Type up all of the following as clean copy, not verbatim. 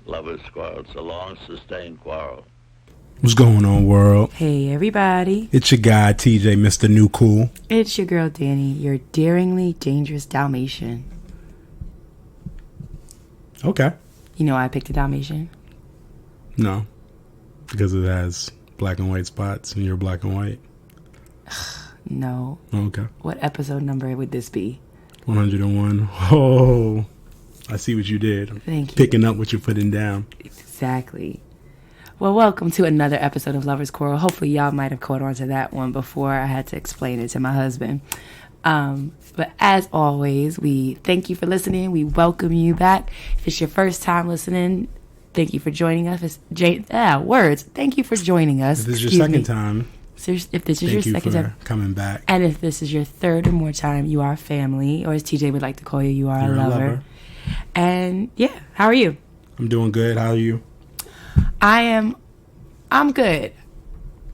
Lovers Quarrel. It's a long, sustained quarrel. What's going on, world? Hey, everybody. It's your guy, TJ, Mr. New Cool. It's your girl, Dani, your daringly dangerous Dalmatian. Okay. You know why I picked a Dalmatian? No. Because it has black and white spots and you're black and white? No. Okay. What episode number would this be? 101. Oh, I see what you did. Thank you. Picking up what you're putting down. Exactly. Well, welcome to another episode of Lovers Quarrel. Hopefully y'all might have caught on to that one before I had to explain it to my husband. But as always, we thank you for listening. We welcome you back. If it's your first time listening, thank you for joining us. Words. Thank you for joining us. If this is your second time, if this is your second time, coming back. And if this is your third or more time, you are family, or as TJ would like to call you, you're a lover. And yeah, how are you? I'm doing good. How are you? I'm good.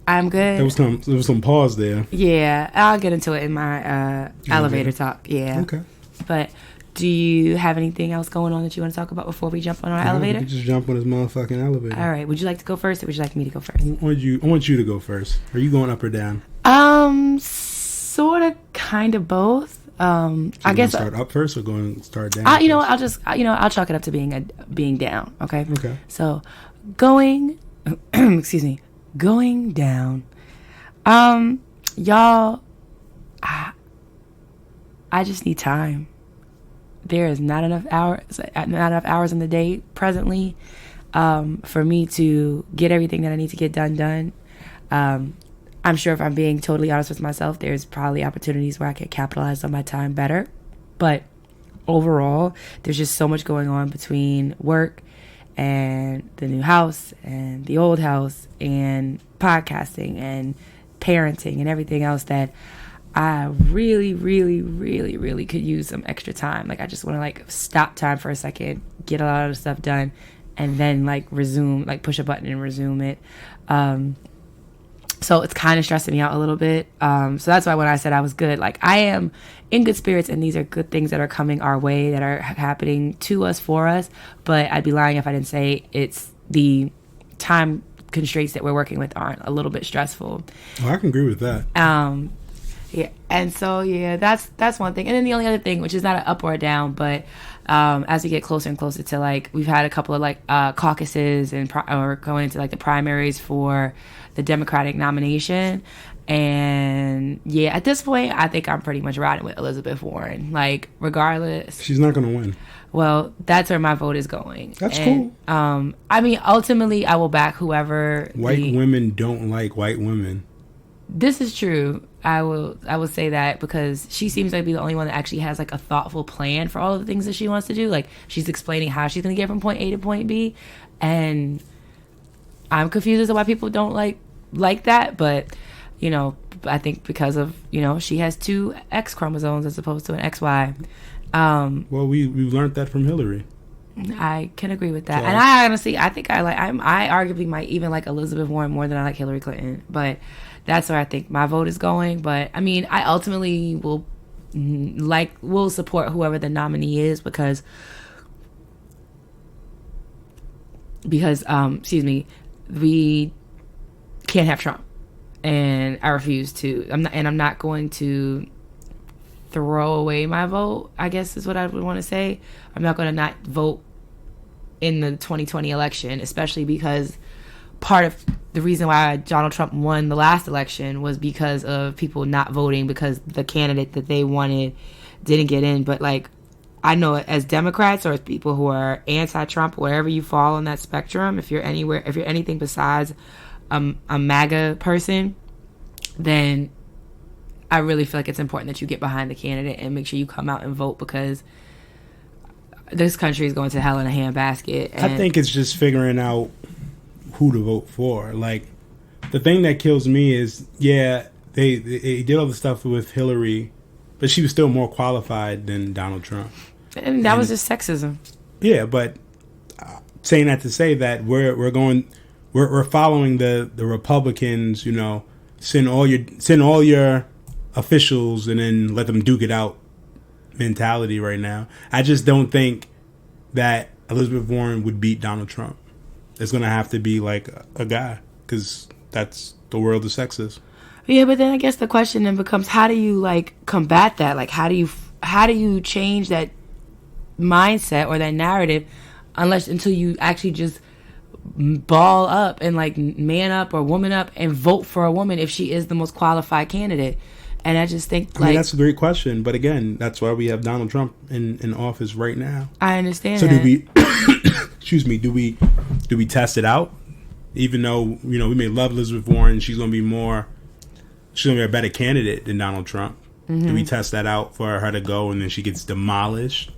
I'm good. There was some pause there. Yeah, I'll get into it in my elevator talk. Yeah. Okay. But do you have anything else going on that you want to talk about before we jump on our elevator? We just jump on this motherfucking elevator. All right. Would you like to go first, or would you like me to go first? I want you to go first. Are you going up or down? Sort of, kind of both. So I guess start up first or start down. I'll chalk it up to being down. Okay. Okay. So going down. Y'all, I just need time. There is not enough hours in the day presently for me to get everything that I need to get done. I'm sure if I'm being totally honest with myself, there's probably opportunities where I could capitalize on my time better. But overall, there's just so much going on between work and the new house and the old house and podcasting and parenting and everything else that I really, really, really, really could use some extra time. Like, I just want to stop time for a second, get a lot of stuff done, and then resume, push a button and resume it. So it's kind of stressing me out a little bit. So that's why when I said I was good, I am in good spirits, and these are good things that are coming our way, that are happening to us, for us. But I'd be lying if I didn't say it's the time constraints that we're working with aren't a little bit stressful. Oh, I can agree with that. Yeah, and so that's one thing. And then the only other thing, which is not an up or a down, but as we get closer and closer to we've had a couple of caucuses and we're going into the primaries for the Democratic nomination, and at this point I think I'm pretty much riding with Elizabeth Warren. Regardless, she's not going to win. Well, that's where my vote is going. That's cool. I mean, ultimately I will back whoever. White women don't like white women. This is true. I will say that, because she seems to be the only one that actually has a thoughtful plan for all of the things that she wants to do. She's explaining how she's going to get from point A to point B, and I'm confused as to why people don't like that. But I think because of she has two X chromosomes as opposed to an XY. Well, we've learned that from Hillary. I can agree with that, and I honestly I think I arguably might even like Elizabeth Warren more than I like Hillary Clinton, but that's where I think my vote is going. But I mean, I ultimately will support whoever the nominee is, because we can't have Trump, and I refuse to. I'm not going to throw away my vote, I guess is what I would want to say. I'm not going to not vote in the 2020 election, especially because part of the reason why Donald Trump won the last election was because of people not voting because the candidate that they wanted didn't get in. But I know as Democrats, or as people who are anti-Trump, wherever you fall on that spectrum, if you're anything besides a MAGA person, then I really feel like it's important that you get behind the candidate and make sure you come out and vote, because this country is going to hell in a handbasket. I think it's just figuring out who to vote for. The thing that kills me is, they did all the stuff with Hillary, but she was still more qualified than Donald Trump. And that was just sexism. Yeah, but saying that to say that we're following the Republicans, send all your officials and then let them duke it out mentality right now. I just don't think that Elizabeth Warren would beat Donald Trump. It's going to have to be like a guy, because that's the world of sexist. Yeah, but then I guess the question then becomes, how do you like combat that? Like, how do you change that mindset or that narrative, until you actually just ball up and like man up or woman up and vote for a woman if she is the most qualified candidate. And I just think, like, that's a great question, but again, that's why we have Donald Trump in office right now. I understand. So that. do we? Excuse me. Do we test it out? Even though we may love Elizabeth Warren, she's gonna be a better candidate than Donald Trump. Mm-hmm. Do we test that out for her to go and then she gets demolished?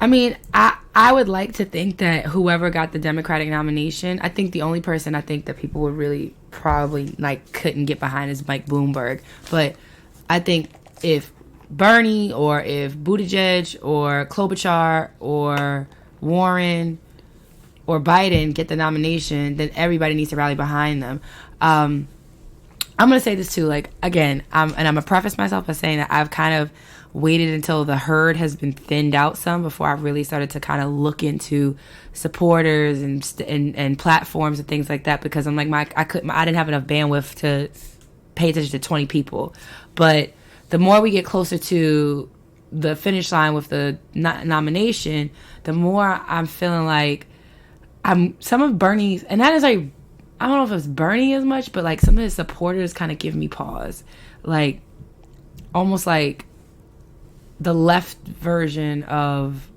I mean, I would like to think that whoever got the Democratic nomination, I think the only person I think that people would really probably like couldn't get behind is Mike Bloomberg. But I think if Bernie or if Buttigieg or Klobuchar or Warren or Biden get the nomination, then everybody needs to rally behind them. I'm going to say this too, like, again, I'm going to preface myself by saying that I've kind of waited until the herd has been thinned out some before I really started to kind of look into supporters and platforms and things like that, because I'm like, I didn't have enough bandwidth to pay attention to 20 people. But the more we get closer to the finish line with the nomination, the more I'm feeling like some of Bernie's, and that is like, I don't know if it's Bernie as much, but like some of his supporters kind of give me pause. Like, almost like the left version of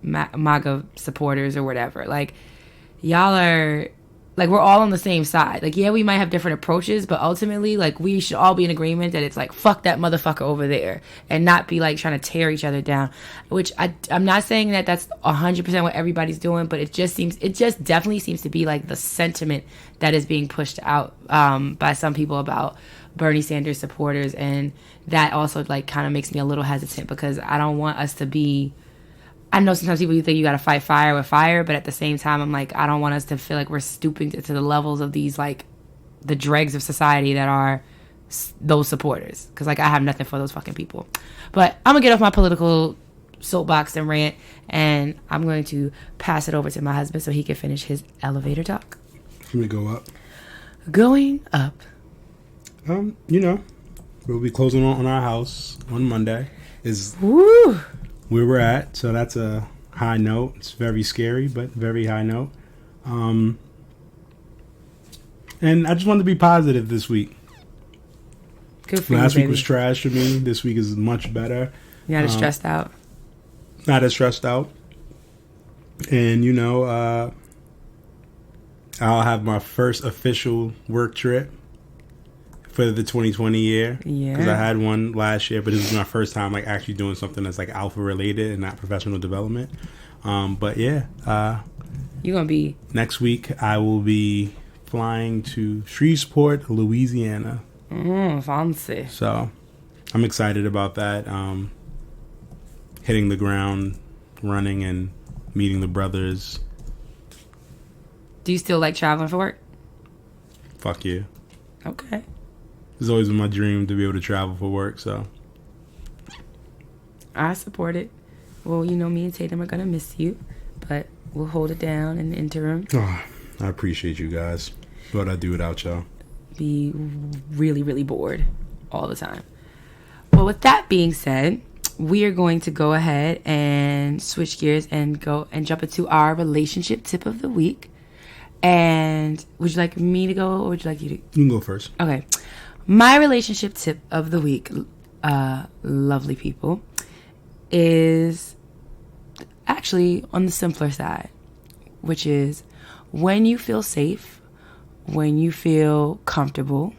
MAGA supporters or whatever. Like, y'all are, like, we're all on the same side. Like, yeah, we might have different approaches, but ultimately, like, we should all be in agreement that it's like, fuck that motherfucker over there, and not be like trying to tear each other down. Which I'm not saying that that's 100% what everybody's doing, but it just definitely seems to be like the sentiment that is being pushed out by some people about Bernie Sanders supporters, and that also like kind of makes me a little hesitant, because I don't want us to be, I know sometimes people think you got to fight fire with fire, but at the same time, I'm like, I don't want us to feel like we're stooping to the levels of these, like, the dregs of society that are those supporters. Because, like, I have nothing for those fucking people. But I'm going to get off my political soapbox and rant, and I'm going to pass it over to my husband so he can finish his elevator talk. Let me go up. Going up. We'll be closing on our house on Monday. Woo! Where we're at, so that's a high note. It's very scary, but very high note. And I just wanted to be positive this week. Good for Last you, week was trash for me. This week is much better. You're not as stressed out. Not as stressed out. And I'll have my first official work trip for the 2020 year. Yeah. Because I had one last year, but this is my first time like actually doing something that's like alpha related and not professional development. But yeah. You're going to be... Next week, I will be flying to Shreveport, Louisiana. Fancy. So I'm excited about that. Hitting the ground, running, and meeting the brothers. Do you still like traveling for work? Fuck you. Okay. It's always been my dream to be able to travel for work, so. I support it. Well, me and Tatum are going to miss you, but we'll hold it down in the interim. Oh, I appreciate you guys. What I'd do without y'all. Be really, really bored all the time. Well, with that being said, we are going to go ahead and switch gears and go and jump into our relationship tip of the week. And would you like me to go, or would you like you to? You can go first. Okay. My relationship tip of the week, lovely people, is actually on the simpler side, which is when you feel safe, when you feel comfortable,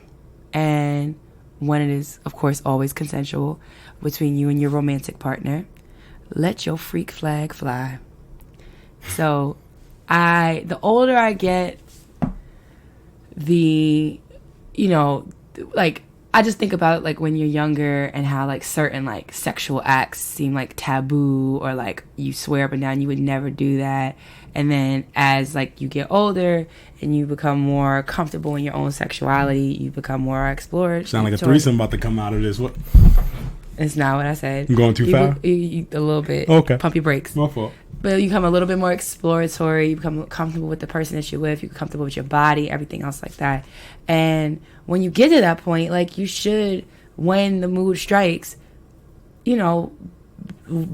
and when it is, of course, always consensual between you and your romantic partner, let your freak flag fly. So, the older I get, like, I just think about, like, when you're younger and how, like, certain, like, sexual acts seem, like, taboo, or, like, you swear up and down you would never do that. And then as, like, you get older and you become more comfortable in your own sexuality, you become more explored. Sound like a threesome about to come out of this. What? It's not what I said. I'm going too fast? A little bit. Okay. Pump your brakes. My fault. But you become a little bit more exploratory. You become comfortable with the person that you're with. You're comfortable with your body, everything else like that. And when you get to that point, like, you should, when the mood strikes, you know,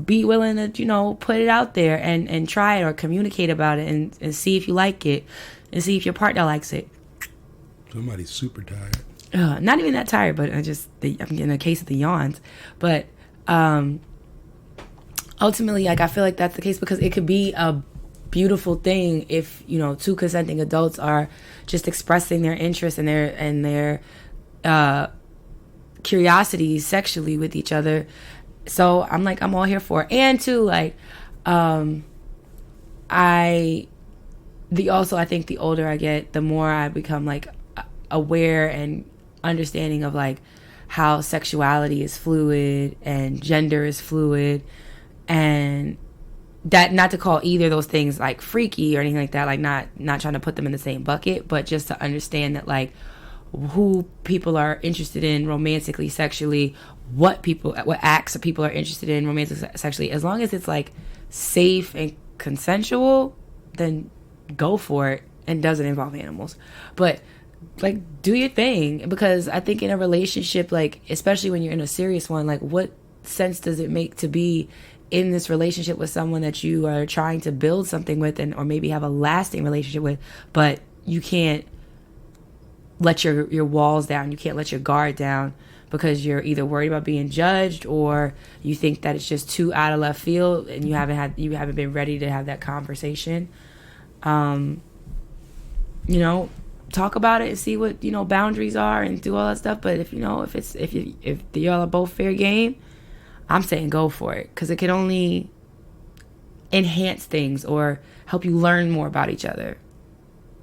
be willing to, you know, put it out there and try it or communicate about it and see if you like it and see if your partner likes it. Somebody's super tired. Not even that tired, but I'm in a case of the yawns. But ultimately, like, I feel like that's the case because it could be a beautiful thing if, you know, two consenting adults are just expressing their interest and their curiosity sexually with each other. So I'm all here for it. And too, like, I think the older I get, the more I become, like, aware and understanding of, like, how sexuality is fluid and gender is fluid, and that, not to call either of those things, like, freaky or anything like that, like, not trying to put them in the same bucket, but just to understand that, like, who people are interested in romantically, sexually, what acts people are interested in romantically, sexually, as long as it's, like, safe and consensual, then go for it, and doesn't involve animals. But, like, do your thing, because I think in a relationship, like, especially when you're in a serious one, like, what sense does it make to be in this relationship with someone that you are trying to build something with, or maybe have a lasting relationship with, but you can't let your walls down, you can't let your guard down, because you're either worried about being judged, or you think that it's just too out of left field and you haven't been ready to have that conversation. You know, talk about it and see what, you know, boundaries are and do all that stuff. But if y'all are both fair game, I'm saying go for it, because it can only enhance things or help you learn more about each other.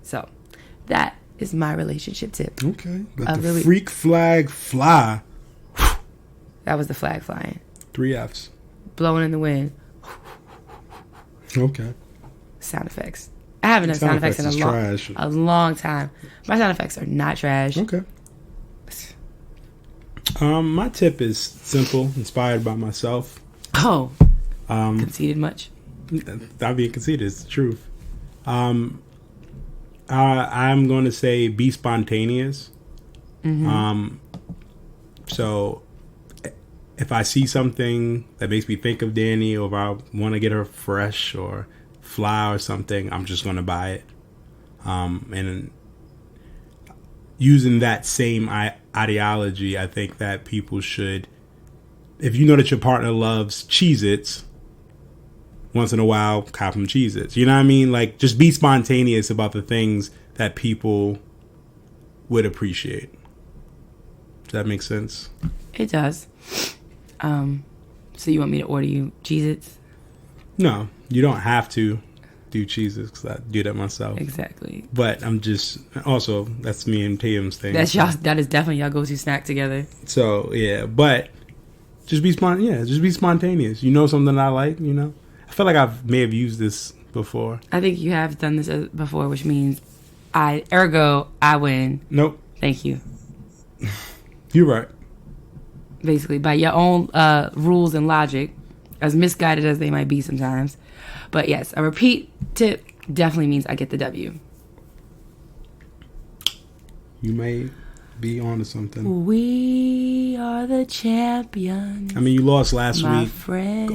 So that is my relationship tip. Okay. Let the freak flag fly. That was the flag flying. 3 Fs. Blowing in the wind. Okay. Sound effects. I haven't done sound effects in a long time. My sound effects are not trash. Okay. My tip is simple, inspired by myself. Oh. Conceited much? Not being conceited, it's the truth. I'm going to say be spontaneous. Mm-hmm. So if I see something that makes me think of Dani, or if I want to get her fresh or fly or something, I'm just going to buy it. And using that same ideology, I think that people should, if you know that your partner loves Cheez-Its, once in a while, cop them Cheez-Its. You know what I mean? Like, just be spontaneous about the things that people would appreciate. Does that make sense? It does. So you want me to order you Cheez-Its? No, you don't have to do Cheez-Its, because I do that myself. Exactly. But I'm just, also, that's me and Tatum's thing. That is definitely y'all go-to snack together. So, yeah, but just be spontaneous. You know something I like, you know? I feel like I may have used this before. I think you have done this before, which means I win. Nope. Thank you. You're right. Basically, by your own rules and logic, as misguided as they might be sometimes. But yes, a repeat tip definitely means I get the W. You may be onto something. We are the champions. I mean, you lost last week friends.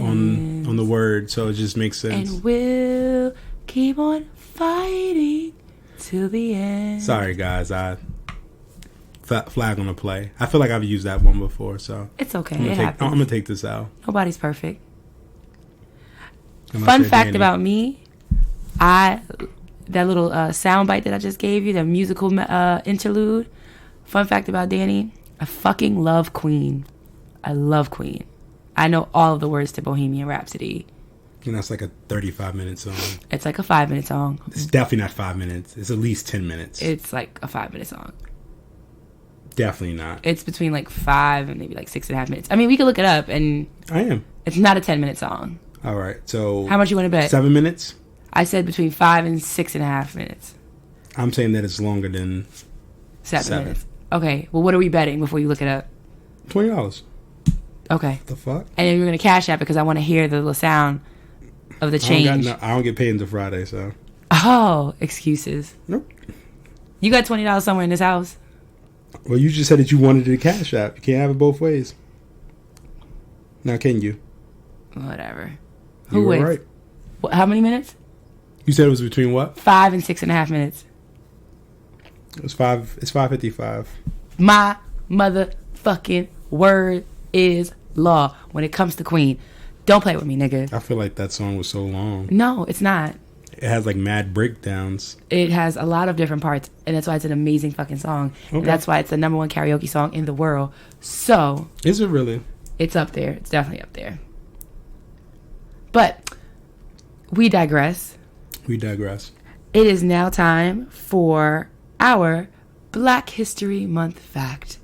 on the word, so it just makes sense. And we'll keep on fighting till the end. Sorry, guys. Flag on the play. I feel like I've used that one before, so it's okay. I'm gonna take this out. Nobody's perfect. Unless Fun fact Dani. about me, that little soundbite that I just gave you, the musical interlude. Fun fact about Dani, I fucking love Queen. I love Queen. I know all of the words to Bohemian Rhapsody. And that's like a 35-minute song. It's like a 5-minute song. It's definitely not 5 minutes. It's at least 10 minutes. It's like a 5-minute song. Definitely not. It's between like 5 and maybe like 6.5 minutes. I mean, we could look it up, and I am. It's not a 10-minute song. All right. So how much you want to bet? 7 minutes? I said between 5 and 6.5 minutes. I'm saying that it's longer than 7 minutes. Okay. Well, what are we betting before you look it up? $20. Okay. The fuck? And then you're gonna cash app because I want to hear the little sound of the change. I don't get paid until Friday, so. Oh, excuses. Nope. You got $20 somewhere in this house? Well, you just said that you wanted the cash app. You can't have it both ways. Now, can you? Whatever. You were right. How many minutes? You said it was between what? 5 and 6.5 minutes. It was 5. It's 5:55. My motherfucking word is law when it comes to Queen. Don't play with me, nigga. I feel like that song was so long. No, it's not. It has like mad breakdowns. It has a lot of different parts, and that's why it's an amazing fucking song. Okay. And that's why it's the #1 karaoke song in the world. So, Is it really? it's up there. It's definitely up there. But we digress. We digress. It is now time for our Black History Month fact.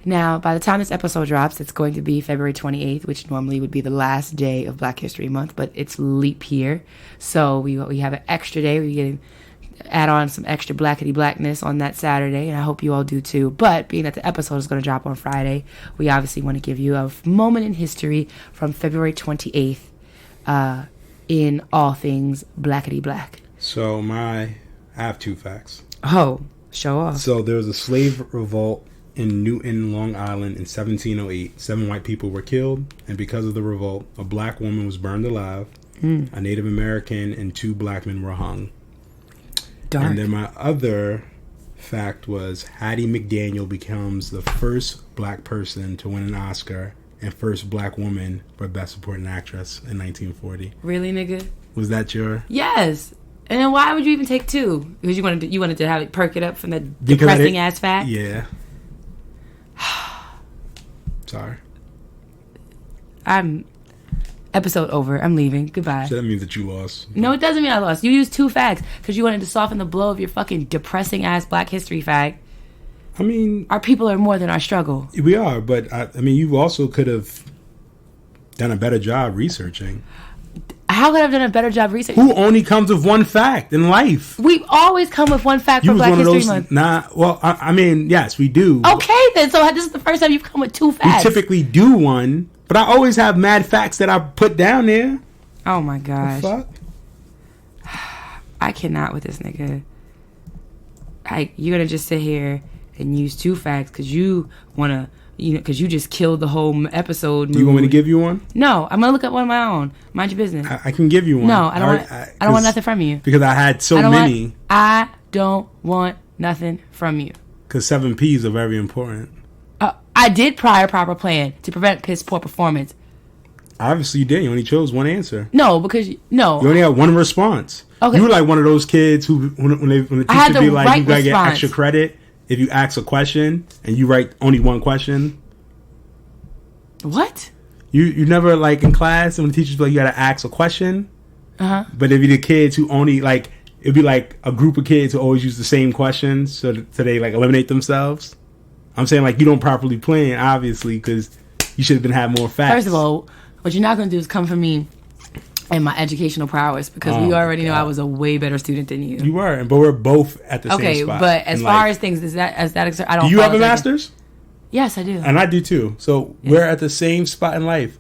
Now, by the time this episode drops, it's going to be February 28th, which normally would be the last day of Black History Month, but it's leap year. So we have an extra day. We can add on some extra blackity blackness on that Saturday, and I hope you all do too. But being that the episode is going to drop on Friday, we obviously want to give you a moment in history from February 28th in all things blackity black. So I have 2 facts. Oh, show off. So there was a slave revolt in Newton, Long Island in 1708. 7 white people were killed, and because of the revolt, a black woman was burned alive, a Native American, and 2 black men were hung. Dark. And then my other fact was Hattie McDaniel becomes the first black person to win an Oscar and first black woman for Best Supporting Actress in 1940. Really, nigga? Was that your... Yes. And then why would you even take 2? Because you wanted to have it perk it up from that depressing ass fact? Yeah. Sorry. Episode over. I'm leaving. Goodbye. So that means that you lost. No, it doesn't mean I lost. You used 2 facts because you wanted to soften the blow of your fucking depressing ass Black History fact. I mean... Our people are more than our struggle. We are, but I mean, you also could have done a better job researching. How could I have done a better job researching? Who only comes with 1 fact in life? We always come with 1 fact You for was Black one of History those. Month. Nah, well, I mean, yes, we do. Okay, then. So this is the first time you've come with 2 We facts. typically do 1, but I always have mad facts that I put down there. Oh my gosh. The fuck? I cannot with this nigga. You're gonna just sit here and use 2 facts because you wanna, because you just killed the whole episode. Do you want me to give you one? No, I'm gonna look up one of my own. Mind your business. I can give you one. No, I don't want nothing from you. Because I had so many. I don't want nothing from you. Because 7 P's are very important. I did prior proper plan to prevent piss poor performance. Obviously, you didn't. You only chose 1 answer. No, because no. You only had 1 response. Okay. You were like one of those kids who, when the teacher be like, you gotta get extra credit if you ask a question and you write only 1 question. What? You never, like, in class, and when the teacher's like, you gotta ask a question. But it'd be the kids who only, like, it'd be like a group of kids who always use the same questions so they, like, eliminate themselves. I'm saying, like, you don't properly plan, obviously, because you should have had more facts. First of all, what you're not going to do is come for me and my educational prowess because we already know I was a way better student than you. You were, but we're both at the same spot. Okay, but as far as things, I don't. Do you have a master's? Yes, I do. And I do too. So we're at the same spot in life.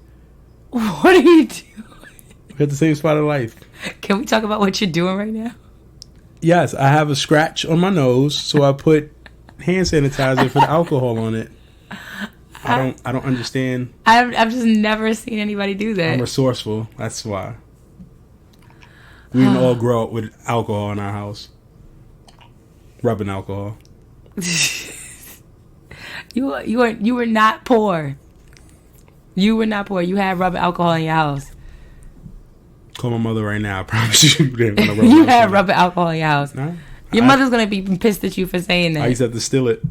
What are you doing? We're at the same spot in life. Can we talk about what you're doing right now? Yes, I have a scratch on my nose, so I put hand sanitizer for the alcohol on it. I don't understand. I've just never seen anybody do that. I'm resourceful. That's why. We didn't all grow up with alcohol in our house. Rubbing alcohol. You were not poor. You were not poor. You had rubbing alcohol in your house. Call my mother right now. I promise you didn't want to rub You alcohol. had rubbing alcohol in your house. Nah, Your mother's gonna be pissed at you for saying that. I used to have to steal it.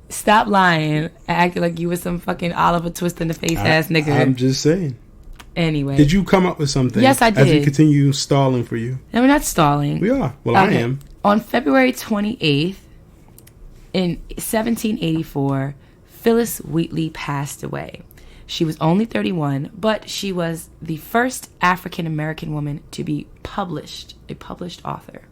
Stop lying and acting like you were some fucking Oliver Twist in the face ass nigga. I'm just saying. Anyway. Did you come up with something? Yes, I did. As we continue stalling for you. No, we're not stalling. We are. Well, Okay. I am. On February 28th, in 1784, Phyllis Wheatley passed away. She was only 31, but she was the first African American woman to be published, a published author.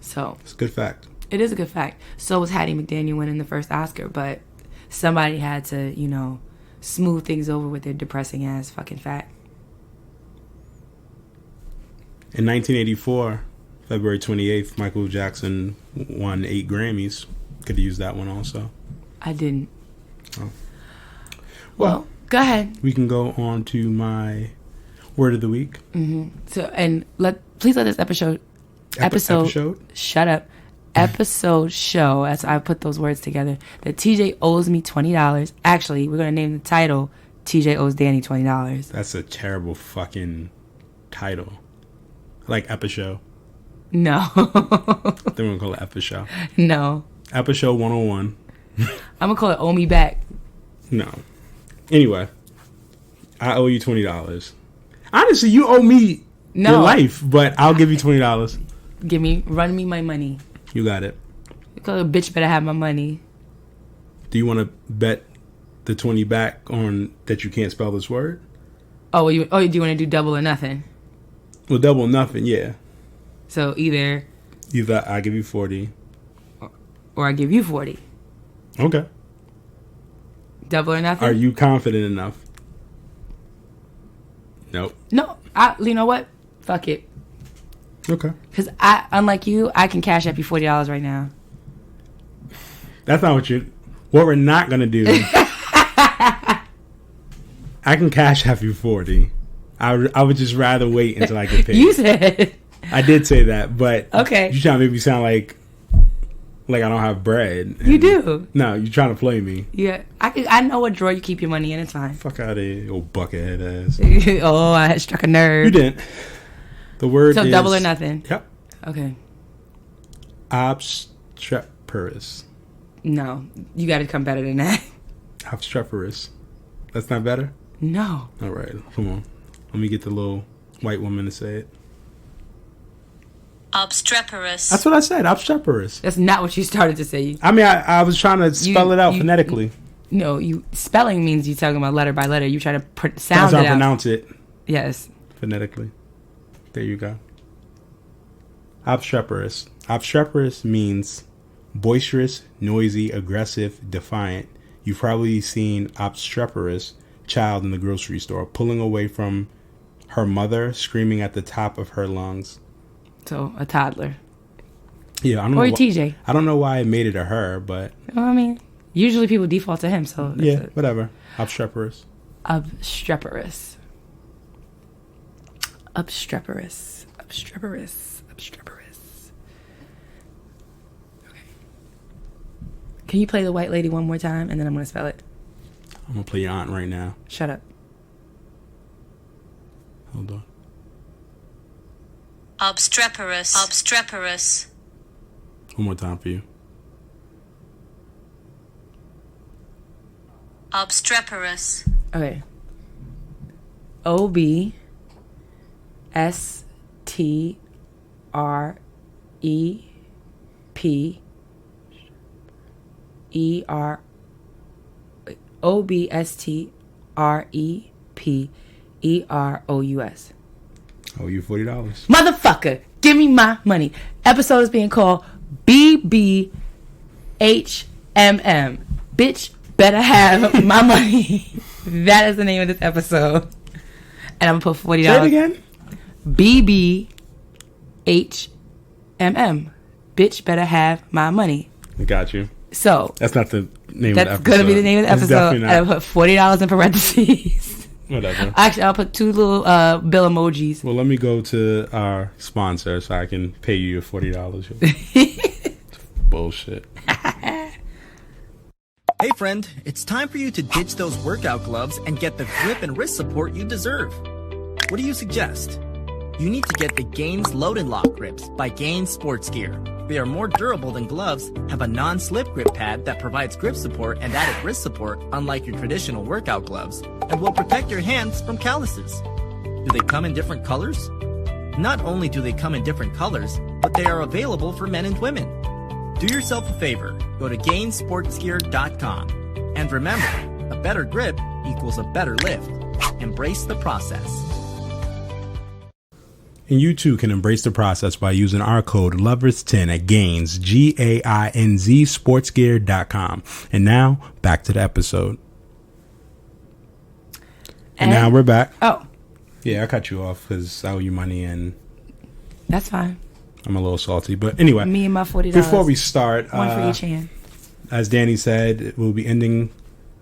So It's a good fact. it is a good fact. So was Hattie McDaniel winning the first Oscar, but somebody had to, you know, smooth things over with their depressing ass fucking fat. In 1984, February 28th, Michael Jackson won 8 Grammys. Could have used that one also. I didn't. Oh. Well, go ahead. We can go on to my word of the week. Mm-hmm. So, and please let this episode. Shut up. Episode show, as I put those words together, that TJ owes me $20. Actually, we're gonna name the title TJ owes Dani $20. That's a terrible fucking title. Like episode. No. Then we're gonna call it episode. No. Episode 101. I'm gonna call it Owe Me Back. No. Anyway, I owe you $20. Honestly, you owe me your life, but I'll give you $20. Run me my money. You got it. Because a bitch better have my money. Do you want to bet the 20 back on that you can't spell this word? Do you want to do double or nothing? Well, double or nothing, yeah. So either I give you 40. Or I give you 40. Okay. Double or nothing? Are you confident enough? Nope. No. You know what? Fuck it. Okay. Because unlike you, I can cash up you $40 right now. That's not what we're not going to do. I can cash up you 40. I would just rather wait until I get paid. You said. I did say that, but okay. You trying to make me sound like I don't have bread. You do. No, you're trying to play me. Yeah. I know what drawer you keep your money in. It's fine. Fuck out of here, old buckethead ass. Oh, I struck a nerve. You didn't. The word is... So double or nothing? Yep. Okay. Obstreperous. No. You got to come better than that. Obstreperous. That's not better? No. All right. Come on. Let me get the little white woman to say it. Obstreperous. That's what I said. Obstreperous. That's not what you started to say. I mean, I was trying to spell it out phonetically. Spelling means you talking about letter by letter. You try to sound That's it how out. I pronounce it. Yes. Phonetically. There you go. Obstreperous. Obstreperous means boisterous, noisy, aggressive, defiant. You've probably seen obstreperous child in the grocery store pulling away from her mother, screaming at the top of her lungs. So a toddler. Yeah, I don't know. Or TJ. I don't know why I made it a her, but well, I mean, usually people default to him. So yeah, whatever. Obstreperous. Obstreperous. Obstreperous. Obstreperous. Obstreperous. Okay. Can you play the white lady one more time, and then I'm gonna spell it? I'm gonna play your aunt right now. Shut up. Hold on. Obstreperous. Obstreperous. One more time for you. Obstreperous. Okay. Obstreperous. Oh, you $40. Motherfucker, give me my money. Episode is being called B.B.H.M.M. Bitch better have my money. That is the name of this episode. And I'm going to put $40. Say it again. B.B.H.M.M. Bitch better have my money. Got you. So. That's not the name of the episode. That's going to be the name of the episode. And I put $40 in parentheses. Whatever. Actually, I'll put 2 little bill emojis. Well, let me go to our sponsor so I can pay you your $40. Bullshit. Hey friend, it's time for you to ditch those workout gloves and get the grip and wrist support you deserve. What do you suggest? You need to get the Gains Load and Lock grips by Gains Sports Gear. They are more durable than gloves, have a non-slip grip pad that provides grip support and added wrist support unlike your traditional workout gloves, and will protect your hands from calluses. Do they come in different colors? Not only do they come in different colors, but they are available for men and women. Do yourself a favor, go to gainsportsgear.com. And remember, a better grip equals a better lift. Embrace the process. And you too can embrace the process by using our code LOVERS10 at Gains, GAINZ sportsgear.com. And now, back to the episode. And now we're back. Oh. Yeah, I cut you off because I owe you money and... That's fine. I'm a little salty. But anyway. Me and my $40. Before we start... One for each hand. As Dani said, we'll be ending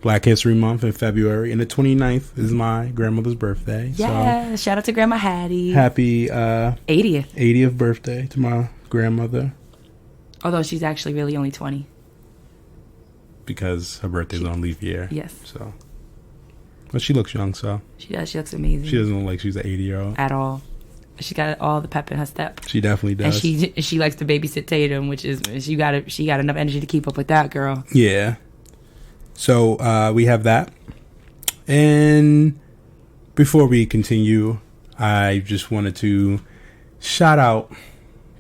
Black History Month in February. And the 29th is my grandmother's birthday. Yeah, so shout out to Grandma Hattie. Happy 80th birthday to my grandmother. Although she's actually really only 20. Because her birthday's on leap year. Yes. So, but she looks young, so. She does. She looks amazing. She doesn't look like she's an 80-year-old. At all. She got all the pep in her step. She definitely does. And she likes to babysit Tatum, which is she got enough energy to keep up with that girl. Yeah. So we have that. And before we continue, I just wanted to shout out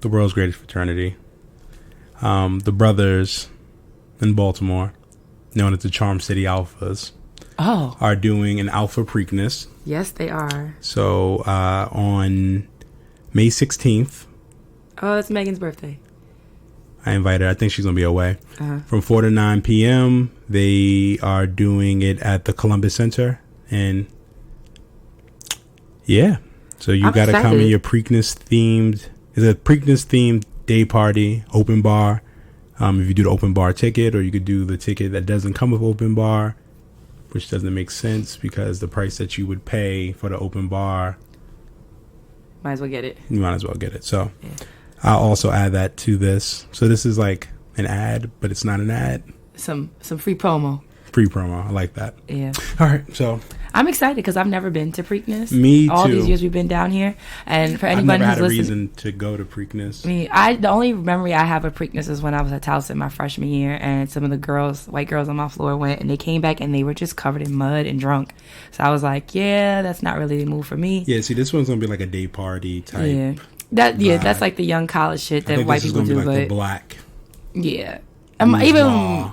the world's greatest fraternity. The brothers in Baltimore, known as the Charm City Alphas, are doing an Alpha Preakness. Yes, they are. So on May 16th. Oh, it's Megan's birthday. I invited her. I think she's going to be away. From 4 to 9 p.m. They are doing it at the Columbus Center. And yeah. So you got to come in your Preakness themed. It's a Preakness themed day party, open bar. If you do the open bar ticket, or you could do the ticket that doesn't come with open bar, which doesn't make sense because the price that you would pay for the open bar, might as well get it. You might as well get it. So yeah. I'll also add that to this. So this is like an ad, but it's not an ad. Some free promo. Free promo. I like that. Yeah. All right. So I'm excited because I've never been to Preakness. Me too. All these years we've been down here, and for anybody I've never who's had a listening, reason to go to Preakness. The only memory I have of Preakness is when I was at Towson my freshman year, and some of the white girls on my floor went, and they came back and they were just covered in mud and drunk. So I was like, yeah, that's not really the move for me. Yeah. See, this one's gonna be like a day party type. Yeah. That's like the young college shit that white people do. Like but the black. Yeah. Even.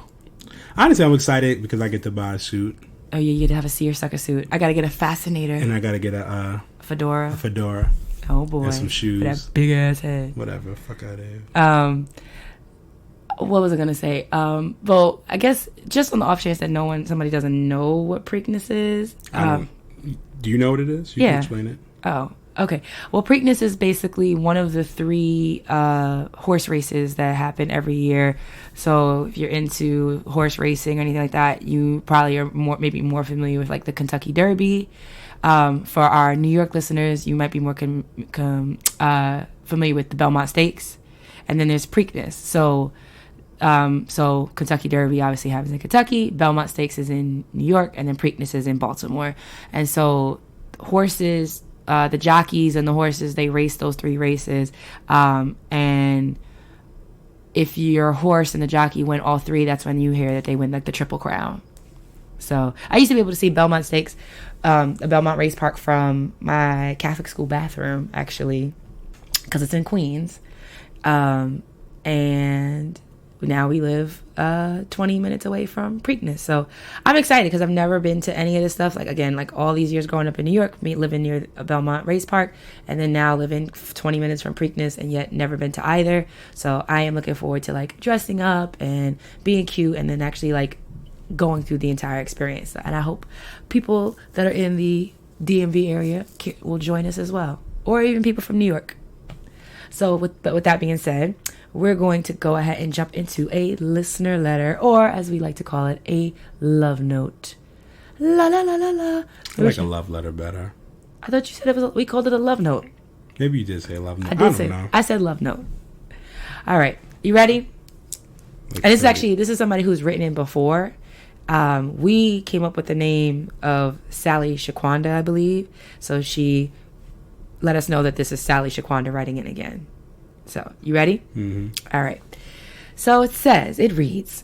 Honestly, I'm excited because I get to buy a suit. Oh, yeah, you get to have a seersucker suit. I got to get a fascinator. And I got to get a fedora. A fedora. Oh, boy. And some shoes. For that big-ass head. Whatever. Fuck out of here. What was I going to say? Well, I guess just on the off chance that somebody doesn't know what Preakness is. Do you know what it is? You can explain it. Oh, okay. Well, Preakness is basically one of the 3 horse races that happen every year. So if you're into horse racing or anything like that, you probably are maybe more familiar with like the Kentucky Derby. For our New York listeners, you might be more familiar with the Belmont Stakes. And then there's Preakness. So Kentucky Derby obviously happens in Kentucky, Belmont Stakes is in New York, and then Preakness is in Baltimore. And so horses, the jockeys and the horses, they race those 3 races. And if your horse and the jockey win all 3, that's when you hear that they win like the Triple Crown. So I used to be able to see Belmont Stakes, the Belmont Race Park from my Catholic school bathroom, actually, because it's in Queens. And now we live 20 minutes away from Preakness. So I'm excited because I've never been to any of this stuff. Like, again, like all these years growing up in New York, me living near a Belmont Race Park, and then now living 20 minutes from Preakness, and yet never been to either. So I am looking forward to like dressing up and being cute, and then actually like going through the entire experience. And I hope people that are in the DMV area will join us as well, or even people from New York. So with that being said, we're going to go ahead and jump into a listener letter, or as we like to call it, a love note. La la la la la. I like a love letter better. I thought you said we called it a love note. Maybe you did say love note. I don't know. I said love note. All right, you ready? Like, and this is somebody who's written in before. We came up with the name of Sally Shaquanda, I believe. So she let us know that this is Sally Shaquanda writing in again. So, you ready? Mm-hmm. All right. So it reads,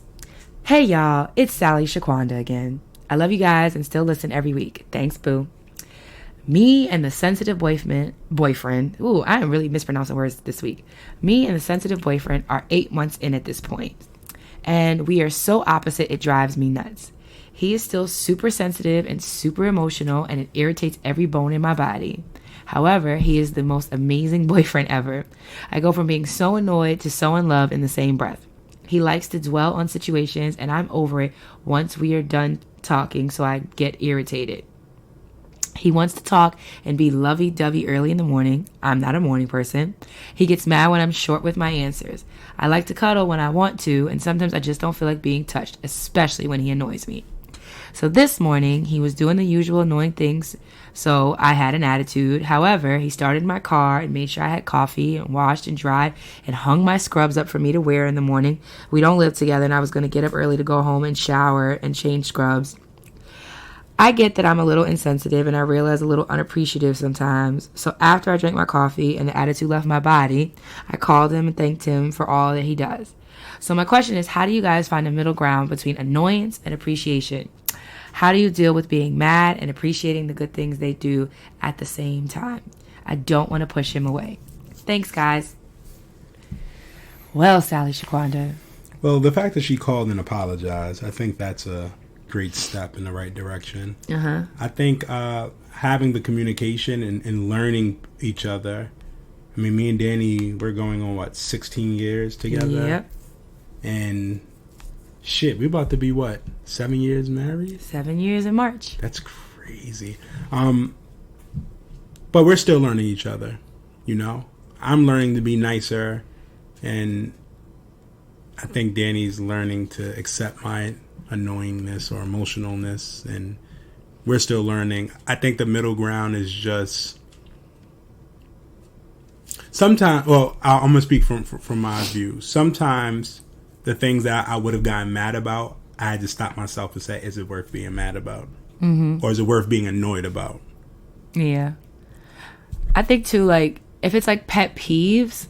"Hey y'all, it's Sally Shaquanda again. I love you guys and still listen every week. Thanks, boo. Me and the sensitive boyfriend, ooh, I am really mispronouncing words this week. Me and the sensitive boyfriend are 8 months in at this point. And we are so opposite, it drives me nuts. He is still super sensitive and super emotional, and it irritates every bone in my body. However, he is the most amazing boyfriend ever. I go from being so annoyed to so in love in the same breath. He likes to dwell on situations, and I'm over it once we are done talking, so I get irritated. He wants to talk and be lovey-dovey early in the morning. I'm not a morning person. He gets mad when I'm short with my answers. I like to cuddle when I want to, and sometimes I just don't feel like being touched, especially when he annoys me. So this morning, he was doing the usual annoying things, so I had an attitude. However, he started my car and made sure I had coffee and washed and dried and hung my scrubs up for me to wear in the morning. We don't live together, and I was going to get up early to go home and shower and change scrubs. I get that I'm a little insensitive and I realize a little unappreciative sometimes. So after I drank my coffee and the attitude left my body, I called him and thanked him for all that he does. So my question is, how do you guys find a middle ground between annoyance and appreciation? How do you deal with being mad and appreciating the good things they do at the same time? I don't want to push him away. Thanks, guys. Well, Sally Shaquanda. Well, the fact that she called and apologized, I think that's a great step in the right direction. I think having the communication and learning each other. I mean, me and Danny, we're going on 16 years together. Yep. And shit, we're about to be 7 years married? 7 years in March. That's crazy. But we're still learning each other, you know? I'm learning to be nicer, and I think Danny's learning to accept my annoyingness or emotionalness, and we're still learning. I think the middle ground is just sometimes, well, I'm gonna speak from my view. Sometimes the things that I would have gotten mad about, I had to stop myself and say, is it worth being mad about? Or is it worth being annoyed about? Yeah. I think too, if it's pet peeves,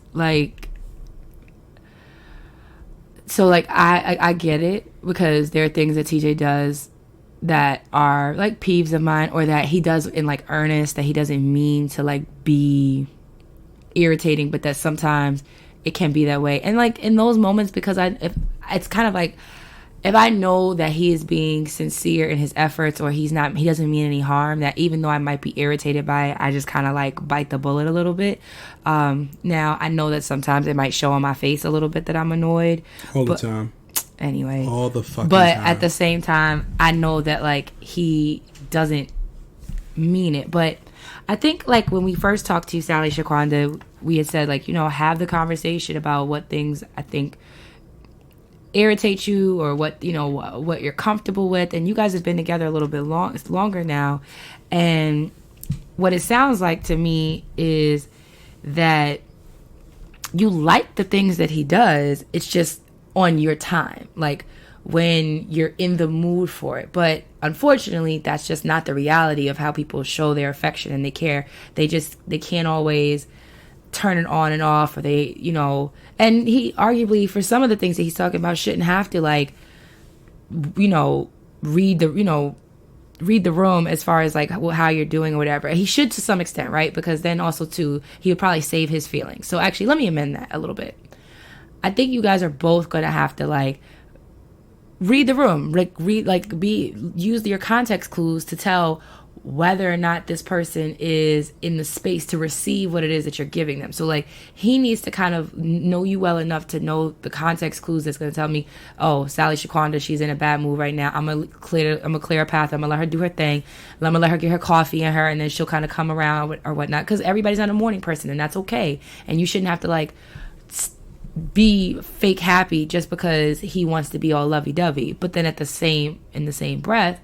so I get it, because there are things that TJ does that are peeves of mine, or that he does in earnest, that he doesn't mean to be irritating, but that sometimes it can be that way. And in those moments, because it's kind of if I know that he is being sincere in his efforts, or he doesn't mean any harm, that even though I might be irritated by it, I just kind of bite the bullet a little bit. Now I know that sometimes it might show on my face a little bit that I'm annoyed. All the time. Anyway. All the fucking but time. At the same time, I know that he doesn't mean it. But I think when we first talked to Sally Shaquanda, we had said have the conversation about what things I think irritate you, or what you're comfortable with. And you guys have been together a little bit longer now, and what it sounds like to me is that you like the things that he does. It's just on your time, when you're in the mood for it. But unfortunately, that's just not the reality of how people show their affection and they care. They can't always turn it on and off, or and he arguably, for some of the things that he's talking about, shouldn't have to read the room as far as how you're doing or whatever. He should, to some extent, right? Because then also too, he would probably save his feelings. So actually, let me amend that a little bit. I think you guys are both gonna have to read the room, use your context clues to tell whether or not this person is in the space to receive what it is that you're giving them. So he needs to kind of know you well enough to know the context clues that's going to tell me, oh, Sally Shaquanda, she's in a bad mood right now. I'm gonna clear her path. I'm gonna let her do her thing. I'm gonna let her get her coffee in her, and then she'll kind of come around or whatnot. Because everybody's not a morning person, and that's okay. And you shouldn't have to be fake happy just because he wants to be all lovey-dovey. But then in the same breath,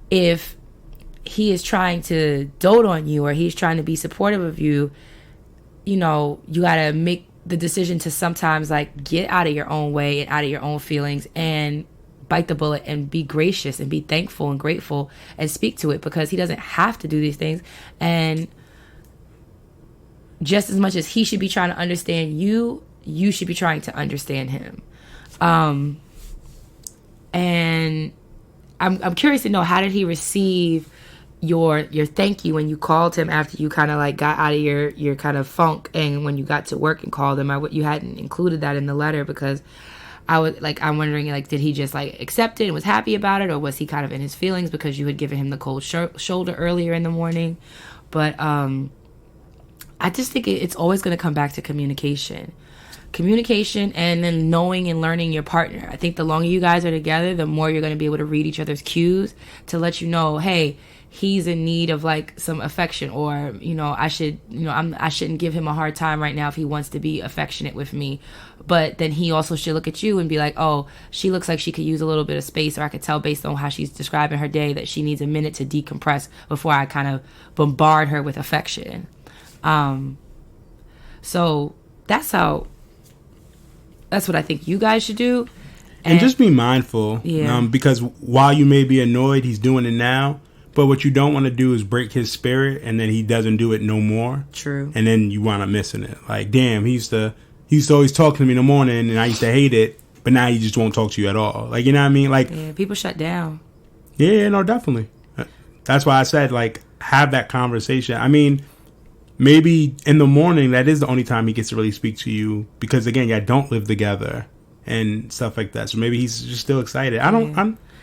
if he is trying to dote on you, or he's trying to be supportive of you, you gotta make the decision to sometimes get out of your own way and out of your own feelings and bite the bullet and be gracious and be thankful and grateful and speak to it, because he doesn't have to do these things. And just as much as he should be trying to understand you, you should be trying to understand him. And I'm curious to know, how did he receive your thank you when you called him after you kind of got out of your kind of funk, and when you got to work and called him? You hadn't included that in the letter, because I'm wondering, did he just accept it and was happy about it, or was he kind of in his feelings because you had given him the cold shoulder earlier in the morning? But I just think it's always going to come back to communication. Communication, and then knowing and learning your partner. I think the longer you guys are together, the more you're going to be able to read each other's cues to let you know, hey, he's in need of like some affection, or I shouldn't give him a hard time right now if he wants to be affectionate with me. But then he also should look at you and be like, oh, she looks like she could use a little bit of space, or I could tell based on how she's describing her day that she needs a minute to decompress before I kind of bombard her with affection. So that's what I think you guys should do. And just be mindful. Yeah. Because while you may be annoyed, he's doing it now. But what you don't want to do is break his spirit, and then he doesn't do it no more. True. And then you wind up missing it. Like, damn, he used to always talk to me in the morning, and I used to hate it. But now he just won't talk to you at all. Like, you know what I mean? Like, yeah, people shut down. Yeah, no, definitely. That's why I said, like, have that conversation. I mean, maybe in the morning, that is the only time he gets to really speak to you, because again, y'all don't live together and stuff like that. So maybe he's just still excited.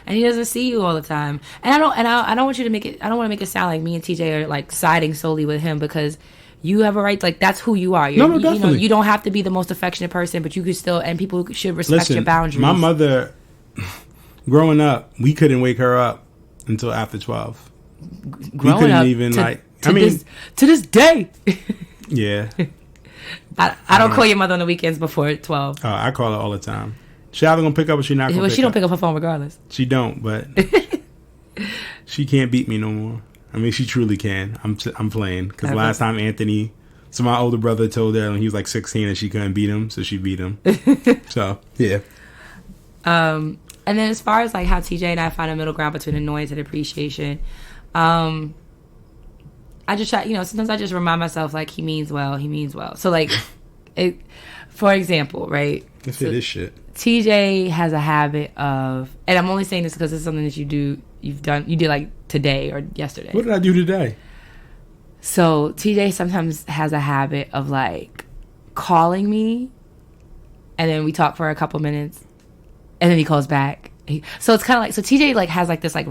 And he doesn't see you all the time. And I don't want you to make it. I don't want to make it sound like me and TJ are like siding solely with him, because you have a right. Like, that's who you are. No, definitely. You don't have to be the most affectionate person, but you could still. And people should respect your boundaries. My mother, growing up, we couldn't wake her up until after 12. We couldn't even to this day. Yeah. I don't call your mother on the weekends before 12. I call her all the time. She either gonna pick up or she not gonna. Well, she don't pick up her phone regardless. She don't, but she can't beat me no more. I mean, she truly can. I'm playing, because last time Anthony, so my older brother told her when he was like 16 that she couldn't beat him, so she beat him. So yeah. And then as far as like how TJ and I find a middle ground between annoyance and appreciation, I just try, sometimes I just remind myself, like, he means well. So, like, for example, right? Let's say this shit. TJ has a habit of, and I'm only saying this because it's something that you did like today or yesterday. What did I do today? So, TJ sometimes has a habit of, like, calling me, and then we talk for a couple minutes, and then he calls back. So, it's kind of like, so TJ, like, has, like, this, like,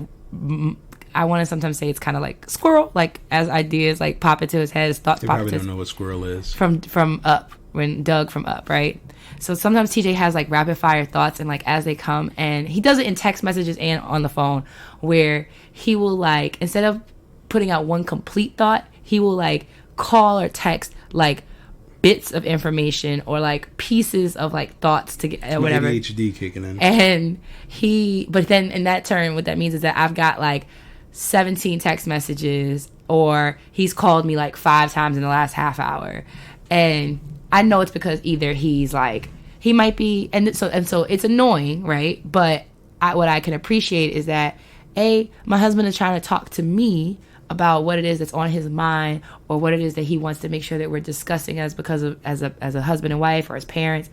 I want to sometimes say it's kind of like squirrel, like, as ideas like pop into his head, his thoughts pop into his head. Probably don't know what squirrel is. From Up, when Doug from Up, right? So sometimes TJ has like rapid fire thoughts, and like as they come, and he does it in text messages and on the phone, where he will, like, instead of putting out one complete thought, he will like call or text like bits of information or like pieces of like thoughts to get whatever. ADHD kicking in. And but then in that turn, what that means is that I've got like 17 text messages, or he's called me like 5 times in the last half hour, and I know it's because either he's like, he might be, and so it's annoying, right? But what I can appreciate is that my husband is trying to talk to me about what it is that's on his mind, or what it is that he wants to make sure that we're discussing as a husband and wife, or as parents,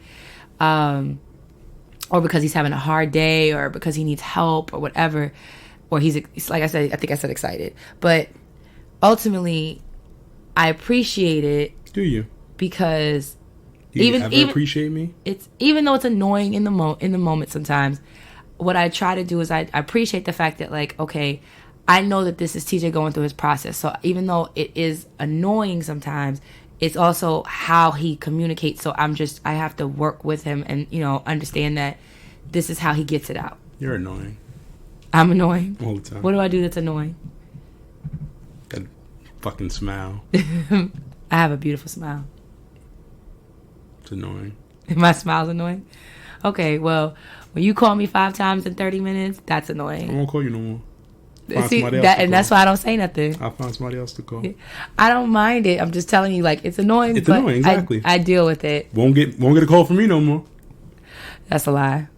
or because he's having a hard day, or because he needs help, or whatever. Or he's, like I said, I think I said excited. But ultimately, I appreciate it. Do you? Because Do you ever appreciate me? It's, even though it's annoying in the moment sometimes, what I try to do is I appreciate the fact that, like, okay, I know that this is TJ going through his process. So even though it is annoying sometimes, it's also how he communicates. So I have to work with him and, understand that this is how he gets it out. You're annoying. I'm annoying? All the time. What do I do that's annoying? That fucking smile. I have a beautiful smile. It's annoying. My smile's annoying? Okay, well, when you call me 5 times in 30 minutes, that's annoying. I won't call you no more. See, that's why I don't say nothing. I'll find somebody else to call. I don't mind it. I'm just telling you, like, it's annoying. It's annoying, exactly. I deal with it. Won't get a call from me no more. That's a lie.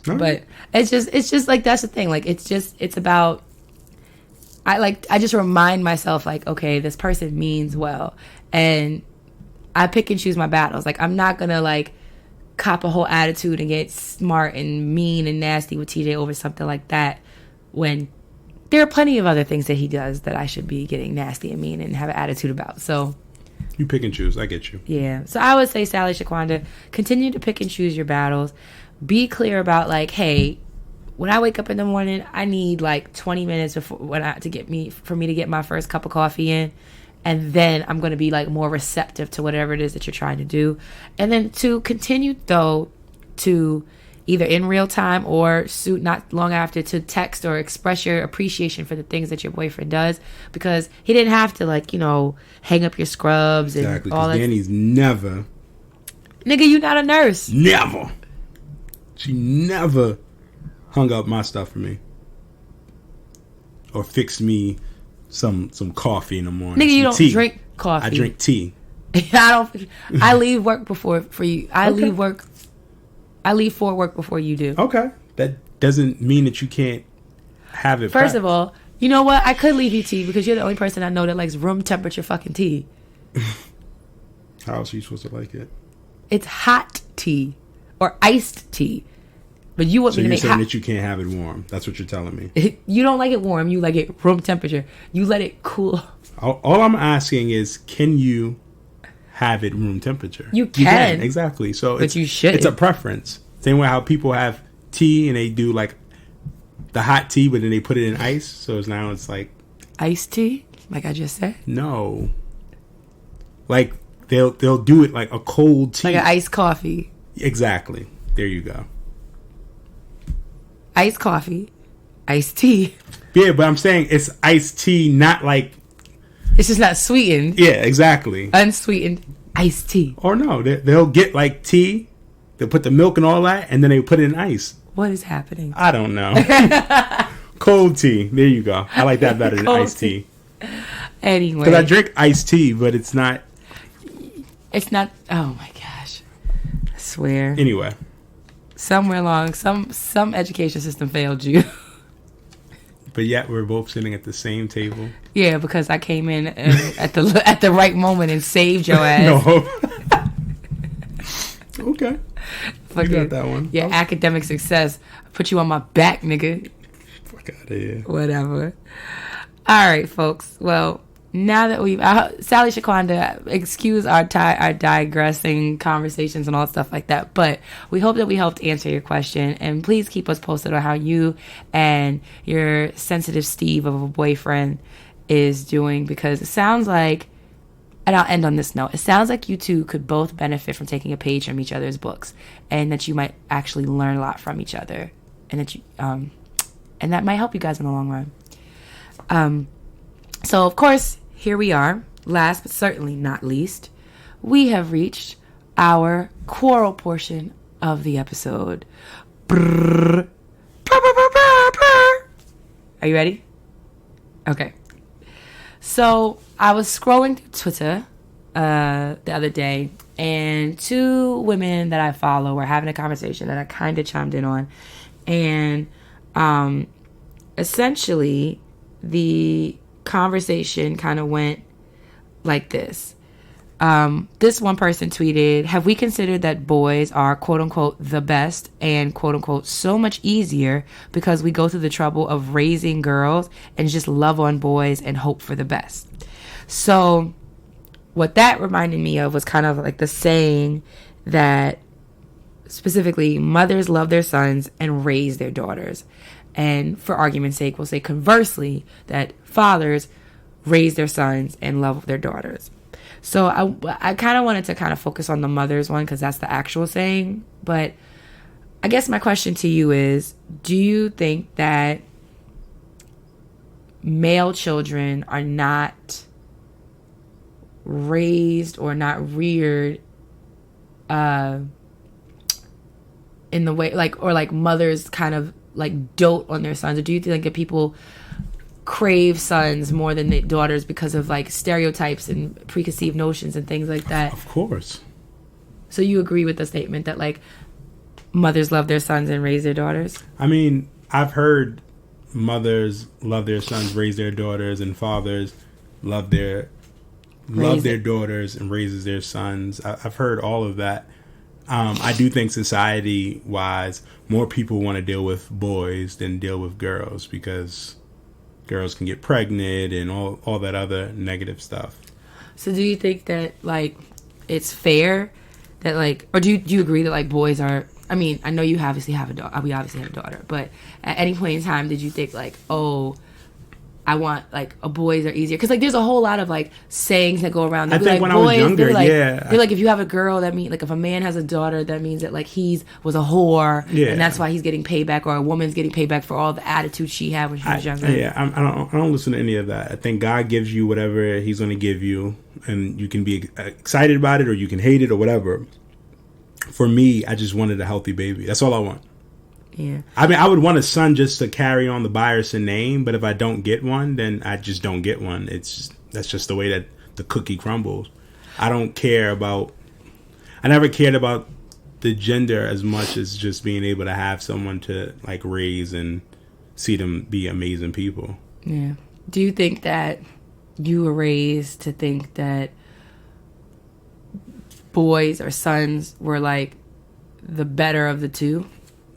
Right. But it's just like, that's the thing. Like, it's about, I just remind myself, like, okay, this person means well, and I pick and choose my battles. Like, I'm not gonna like cop a whole attitude and get smart and mean and nasty with TJ over something like that, when there are plenty of other things that he does that I should be getting nasty and mean and have an attitude about. So you pick and choose. I get you. Yeah. So I would say, Sally Shaquanda, continue to pick and choose your battles. Be clear about, like, hey, when I wake up in the morning, I need like 20 minutes for me to get my first cup of coffee in, and then I'm going to be like more receptive to whatever it is that you're trying to do. And then to continue though to either in real time or not long after to text or express your appreciation for the things that your boyfriend does, because he didn't have to like, you know, hang up your scrubs and Exactly, all that. Dani's never, Nigga, you not a nurse. never, she never hung up my stuff for me or fixed me some coffee in the morning. Nigga, you Some don't tea. drink coffee. I drink tea. I leave work before for you. I leave for work before you do. Okay, that doesn't mean that you can't have it. First of all, you know what? I could leave you tea because you're the only person I know that likes room temperature fucking tea. how else are you supposed to like it? It's hot tea or iced tea. But you want So me to you're make saying hot. that you can't have it warm. That's what you're telling me. You don't like it warm. You like it room temperature. You let it cool. All I'm asking is, can you have it room temperature? You can. Exactly. So But you shouldn't. It's a preference. Same way how people have tea and they do like the hot tea, but then they put it in ice. So it's like Iced tea, like I just said. no. Like they'll do it like a cold tea. Like an iced coffee. Exactly. There you go. Iced coffee. Iced tea. Yeah, but I'm saying it's iced tea, not like It's just not sweetened. yeah, exactly. Unsweetened iced tea. Or no, they'll get like tea. They'll put the milk and all that, and then they put it in ice. What is happening? I don't know. Cold tea. There you go. I like that better than Cold iced tea. Anyway. Because I drink iced tea, but it's not. It's not. Oh my gosh. I swear. Anyway. Somewhere along, some education system failed you. But yet we're both sitting at the same table. Yeah, because I came in at the right moment and saved your ass. No. Okay. Fuck You got it. that one. Your academic success. I put you on my back, nigga. Fuck out of here. Whatever. All right, folks. Well, now that we've Sally Shaquanda, excuse our digressing conversations and all stuff like that, but we hope that we helped answer your question, and please keep us posted on how you and your sensitive Steve of a boyfriend is doing, because it sounds like, and I'll end on this note, it sounds like you two could both benefit from taking a page from each other's books, and that you might actually learn a lot from each other, and that you and that might help you guys in the long run. So of course, here we are. Last but certainly not least, we have reached our quarrel portion of the episode. Brrr. Are you ready? Okay. So I was scrolling through Twitter the other day, and two women that I follow were having a conversation that I kind of chimed in on, and essentially the conversation kind of went like this. This one person tweeted, "Have we considered that boys are quote unquote the best and quote unquote so much easier because we go through the trouble of raising girls and just love on boys and hope for the best?" So what that reminded me of was kind of like the saying that specifically mothers love their sons and raise their daughters. And for argument's sake, we'll say conversely that fathers raise their sons and love their daughters. So I kind of wanted to kind of focus on the mother's one because that's the actual saying. But I guess my question to you is, do you think that male children are not raised or not reared in the way like mothers kind of like dote on their sons? Or do you think that people crave sons more than the daughters because of like stereotypes and preconceived notions and things like that? Of course. So you agree with the statement that like mothers love their sons and raise their daughters? I mean, I've heard mothers love their sons, raise their daughters, and fathers love their daughters and raises their sons. I've heard all of that. I do think society-wise, more people want to deal with boys than deal with girls because girls can get pregnant and all that other negative stuff. So do you think that like it's fair that like, or do you agree that like boys are, I mean, I know you obviously have a daughter, we obviously have a daughter, but at any point in time did you think like, oh, I want like a boys are easier, because like there's a whole lot of like sayings that go around. They'll I be think like, when I was boys, younger, they're like, yeah. they're like, if you have a girl, that means like if a man has a daughter, that means that like was a whore, Yeah. and that's why he's getting payback, or a woman's getting payback for all the attitude she had when she was younger. I don't listen to any of that. I think God gives you whatever He's going to give you, and you can be excited about it or you can hate it or whatever. For me, I just wanted a healthy baby. That's all I want. Yeah. I mean, I would want a son just to carry on the Byerson name, but if I don't get one, then I just don't get one. That's just the way that the cookie crumbles. I never cared about the gender as much as just being able to have someone to like raise and see them be amazing people. Yeah. Do you think that you were raised to think that boys or sons were like the better of the two?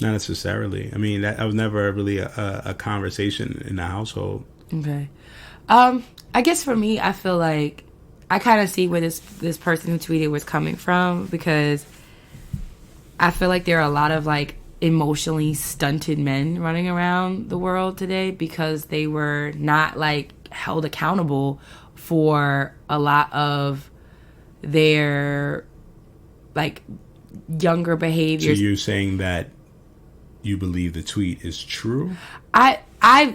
Not necessarily. I mean, that was never really a conversation in the household. Okay. I guess for me, I feel like I kind of see where this person who tweeted was coming from, because I feel like there are a lot of like emotionally stunted men running around the world today because they were not like held accountable for a lot of their like younger behaviors. So you're saying that you believe the tweet is true? I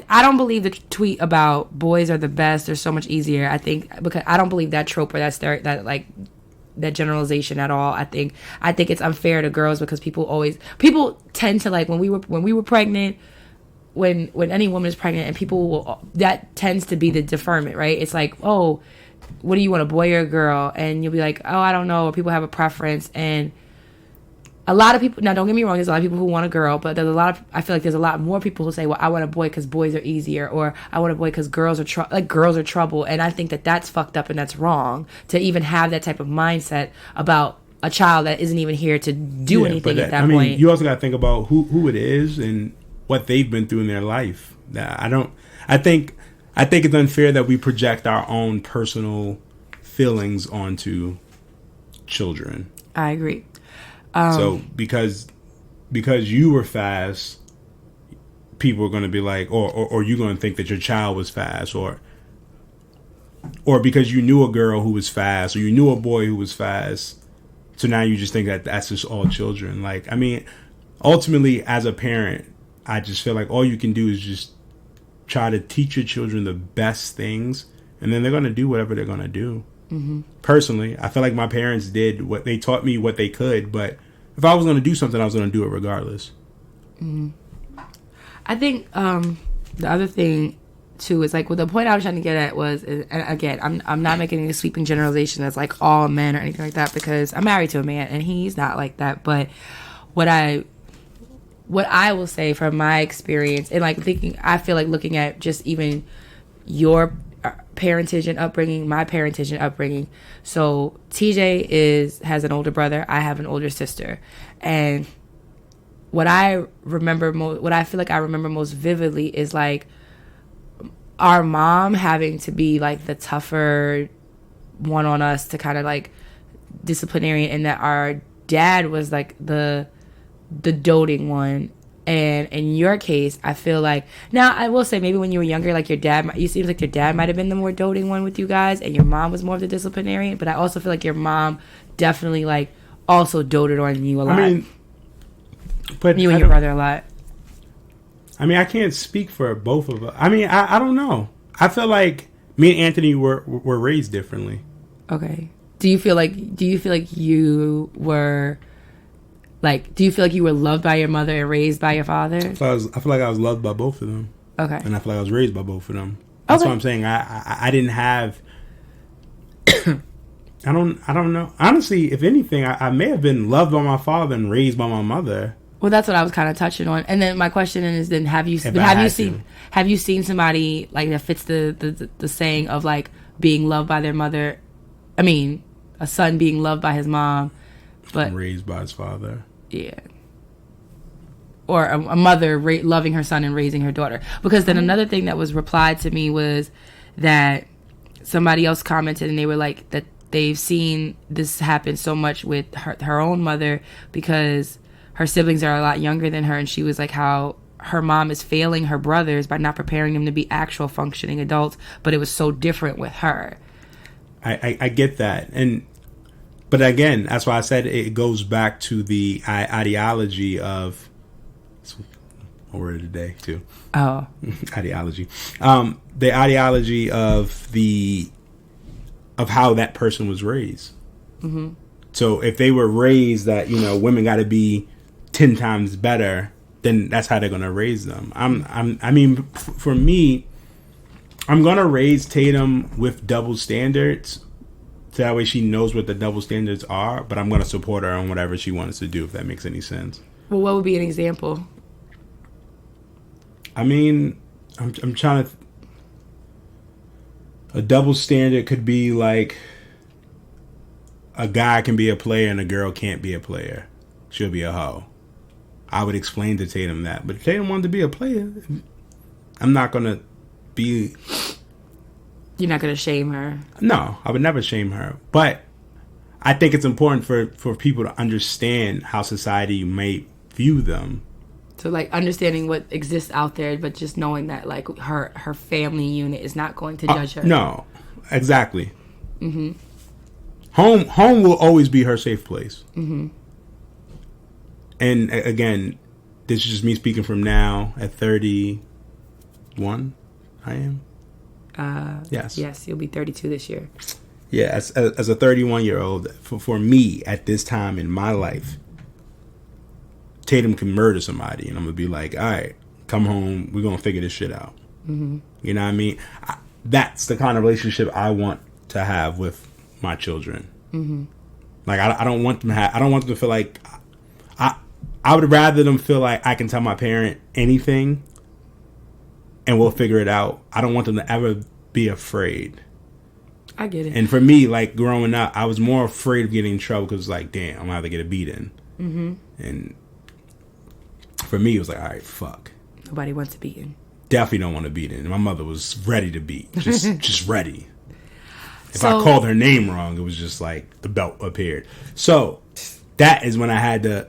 don't believe the tweet about boys are the best, they're so much easier. I think because I don't believe that trope or that generalization at all. I think it's unfair to girls because people tend to like when we were pregnant, when any woman is pregnant, and that tends to be the deferment, right? It's like, oh, what do you want, a boy or a girl? And you'll be like, oh, I don't know. Or people have a preference. And a lot of people, now don't get me wrong, there's a lot of people who want a girl, but I feel like there's a lot more people who say, well, I want a boy because boys are easier, or I want a boy because girls are trouble. And I think that that's fucked up and that's wrong to even have that type of mindset about a child that isn't even here to do anything at that point. You also got to think about who it is and what they've been through in their life. I think it's unfair that we project our own personal feelings onto children. I agree. So because you were fast, people are going to be like, or you're going to think that your child was fast, or because you knew a girl who was fast, or you knew a boy who was fast, so now you just think that that's just all children. Like, I mean, ultimately, as a parent, I just feel like all you can do is just try to teach your children the best things, and then they're going to do whatever they're going to do. Mm-hmm. Personally, I feel like my parents did what they taught me what they could, but if I was going to do something, I was going to do it regardless. Mm-hmm. I think the other thing too is like, well, the point I was trying to get at was, and again, I'm not making any sweeping generalization that's like all men or anything like that, because I'm married to a man and he's not like that. But what I will say from my experience and like thinking, I feel like looking at just even your parentage and upbringing, my parentage and upbringing. So TJ has an older brother. I have an older sister, and what I feel like I remember most vividly is like our mom having to be like the tougher one on us to kind of like disciplinarian, and that our dad was like the doting one. And in your case, I feel like, now I will say maybe when you were younger, like you seems like your dad might have been the more doting one with you guys, and your mom was more of the disciplinarian. But I also feel like your mom definitely like also doted on you a lot. I mean, but you and your brother a lot. I mean, I can't speak for both of us. I mean, I don't know. I feel like me and Anthony were raised differently. Okay. Do you feel like you were? Like, do you feel like you were loved by your mother and raised by your father? I feel like I was loved by both of them. Okay. And I feel like I was raised by both of them. That's what I'm saying. I didn't have... I don't know. Honestly, if anything, I may have been loved by my father and raised by my mother. Well, that's what I was kind of touching on. And then my question is, then have you seen somebody like that fits the saying of like being loved by their mother? I mean, a son being loved by his mom, but raised by his father. Yeah. Or a mother loving her son and raising her daughter. Because then another thing that was replied to me was that somebody else commented and they were like that they've seen this happen so much with her own mother because her siblings are a lot younger than her, and she was like how her mom is failing her brothers by not preparing them to be actual functioning adults, but it was so different with her. I get that. But again, that's why I said it goes back to the ideology of, a word of the day too. Oh. Ideology. The ideology of how that person was raised. Mm-hmm. So if they were raised that, women got to be 10 times better, then that's how they're going to raise them. For me, I'm going to raise Tatum with double standards. So that way she knows what the double standards are, but I'm going to support her on whatever she wants to do, if that makes any sense. Well, what would be an example? I'm trying to... A double standard could be like a guy can be a player and a girl can't be a player. She'll be a hoe. I would explain to Tatum that. But if Tatum wanted to be a player, I'm not going to be... You're not going to shame her? No, I would never shame her. But I think it's important for people to understand how society may view them. So, like, understanding what exists out there, but just knowing that, like, her family unit is not going to judge her. No, exactly. Mm-hmm. Home will always be her safe place. Mm-hmm. And, again, this is just me speaking from now at 31. I am. Yes. Yes, you'll be 32 this year. Yeah, as a 31-year-old, for me at this time in my life, Tatum can murder somebody, and I'm gonna be like, all right, come home, we're gonna figure this shit out. Mm-hmm. You know what I mean? That's the kind of relationship I want to have with my children. Mm-hmm. Like I don't want them to feel like I would rather them feel like I can tell my parent anything and we'll figure it out. I don't want them to ever be afraid. I get it. And for me, like growing up, I was more afraid of getting in trouble because, like, damn, I'm gonna have to get a beating. Mm-hmm. And for me, it was like, all right, fuck. Nobody wants a beating. Definitely don't want a beating. And my mother was ready to beat, just ready. If I called her name wrong, it was just like the belt appeared. So that is when I had to,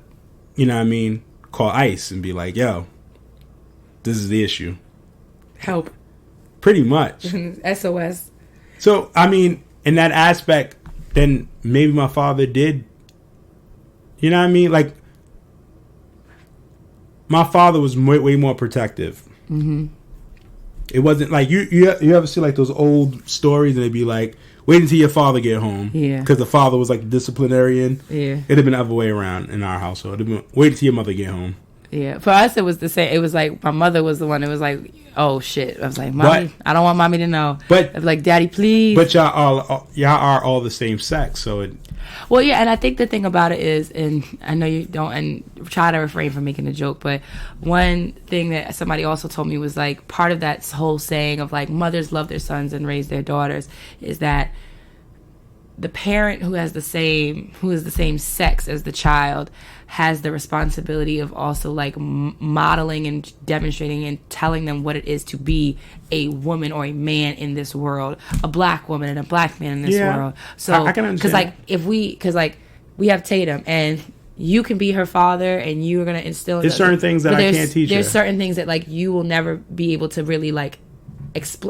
you know what I mean, call ICE and be like, yo, this is the issue. Help. Pretty much. SOS. So, I mean, in that aspect, then maybe my father did, you know what I mean? Like, my father was way more protective. Mm-hmm. It wasn't like, you ever see like those old stories and they'd be like, wait until your father get home. Yeah. Because the father was like the disciplinarian. Yeah. It'd have been the other way around in our household. It'd been, wait until your mother get home. Yeah. For us, it was the same. It was like, my mother was the one that was like, oh shit. I was like, Mommy, I don't want Mommy to know. But I was like, Daddy, please. But y'all are all the same sex, so it... Well, yeah, and I think the thing about it is, and I know you don't, and try to refrain from making a joke, but one thing that somebody also told me was like, part of that whole saying of like, mothers love their sons and raise their daughters, is that the parent who is the same sex as the child has the responsibility of also like modeling and demonstrating and telling them what it is to be a woman or a man in this world, a black woman and a black man in this world. So I can understand. because we have Tatum and you can be her father and you're gonna instill. There's certain things that I can't teach her. There's certain things that like you will never be able to really like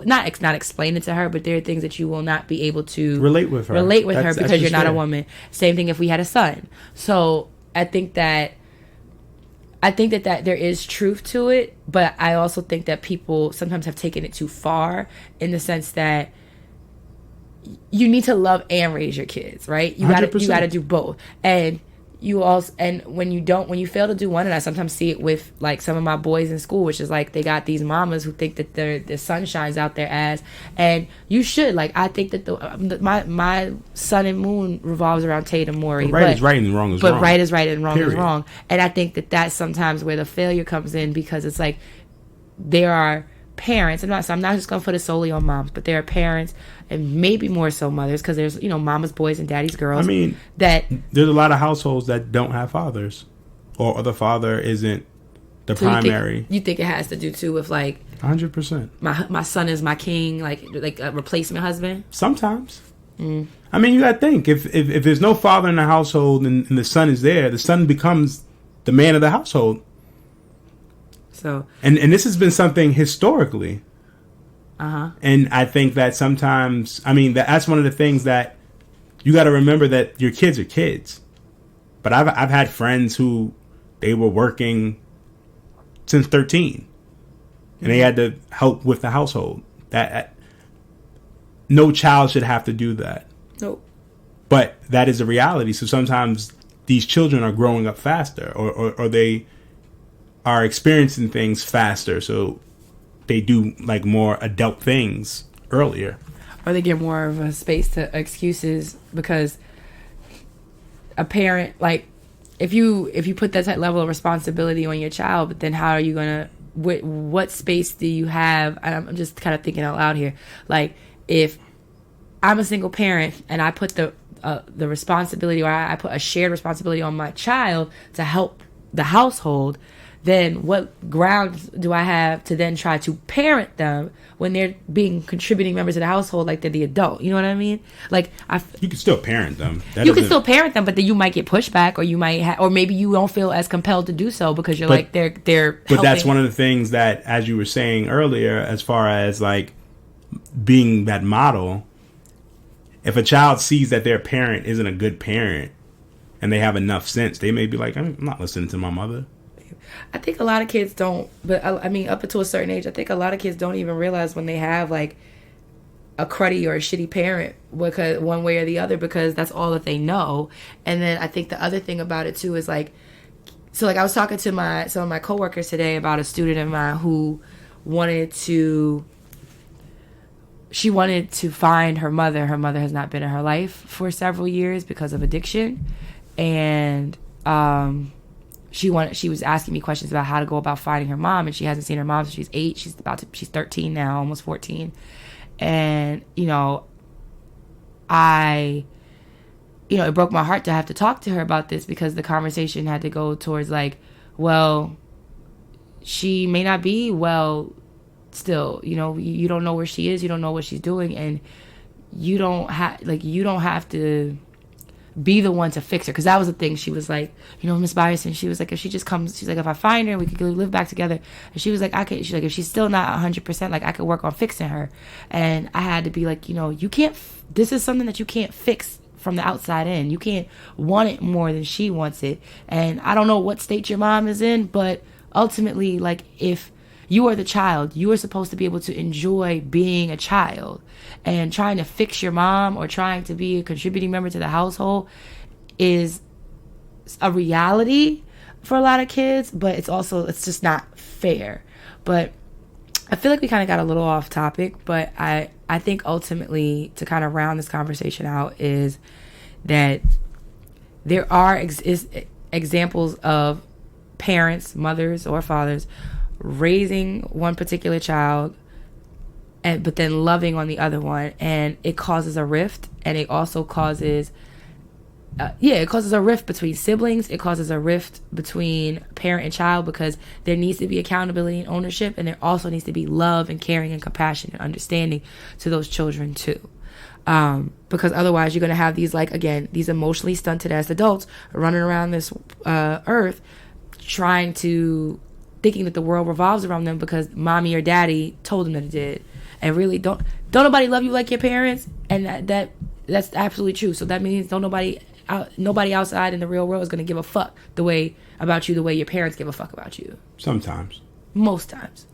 not explain it to her, but there are things that you will not be able to relate with her because you're not a woman. Same thing if we had a son. So I think that there is truth to it, but I also think that people sometimes have taken it too far in the sense that you need to love and raise your kids, right? You gotta do both. And you also, and when you fail to do one, and I sometimes see it with like some of my boys in school, which is like they got these mamas who think that the sun shines out their ass, and you should, like, I think that my sun and moon revolves around Tatum Mori. Right is right and wrong is wrong. But right is right and wrong Period. is wrong. And I think that that's sometimes where the failure comes in, because it's like there are parents, I'm not just going to put it solely on moms, but there are parents and maybe more so mothers, because there's, mama's boys and daddy's girls. I mean, that there's a lot of households that don't have fathers, or the father isn't the primary. You think it has to do too with like 100%. My son is my king, like a replacement husband? Sometimes. I mean, you got to think, if there's no father in the household and the son is there, the son becomes the man of the household. So and this has been something historically. Uh-huh. And I think that sometimes, I mean, that's one of the things that you got to remember, that your kids are kids. But I've had friends who they were working since 13 and they had to help with the household. That no child should have to do that. Nope. But that is a reality. So sometimes these children are growing up faster, or they are experiencing things faster. So they do like more adult things earlier. Or they get more of a space to excuses, because a parent, like, if you put that type level of responsibility on your child, but then how are you gonna, what space do you have? I'm just kind of thinking out loud here. Like, if I'm a single parent and I put the responsibility, or I put a shared responsibility on my child to help the household, then what grounds do I have to then try to parent them when they're being contributing members of the household, like they're the adult? You know what I mean? Like, you can still parent them. You can still parent them, but then you might get pushback, or you might or maybe you don't feel as compelled to do so because you're like they're. But helping. That's one of the things that, as you were saying earlier, as far as like being that model. If a child sees that their parent isn't a good parent and they have enough sense, they may be like, I'm not listening to my mother. I think a lot of kids don't, but I mean, up until a certain age, I think a lot of kids don't even realize when they have like a cruddy or a shitty parent, because one way or the other, because that's all that they know. And then I think the other thing about it too is like, so like I was talking to some of my coworkers today about a student of mine who wanted to find her mother. Her mother has not been in her life for several years because of addiction. And she was asking me questions about how to go about finding her mom, and she hasn't seen her mom since she's 8. She's 13 now, almost 14. And, it broke my heart to have to talk to her about this, because the conversation had to go towards like, well, she may not be well still, you don't know where she is, you don't know what she's doing, and you don't have to be the one to fix her. Because that was the thing. She was like, Miss Byerson, she was like, if she just comes, she's like, if I find her, we could live back together. And she was like, she's like, if she's still not 100%, like, I could work on fixing her. And I had to be like, you can't, this is something that you can't fix from the outside in. You can't want it more than she wants it. And I don't know what state your mom is in, but ultimately, like, if you are the child, you are supposed to be able to enjoy being a child. And trying to fix your mom or trying to be a contributing member to the household is a reality for a lot of kids, but it's just not fair. But I feel like we kind of got a little off topic, but I think ultimately, to kind of round this conversation out, is that there are examples of parents, mothers or fathers, raising one particular child but then loving on the other one, and it causes a rift, and it also causes it causes a rift between siblings. It causes a rift between parent and child, because there needs to be accountability and ownership, and there also needs to be love and caring and compassion and understanding to those children too. Because otherwise you're going to have these, like, again, these emotionally stunted ass adults running around this earth thinking that the world revolves around them because mommy or daddy told them that it did. And really, don't nobody love you like your parents, and that's absolutely true. So that means nobody outside in the real world is going to give a fuck about you the way your parents give a fuck about you. Sometimes. Most times,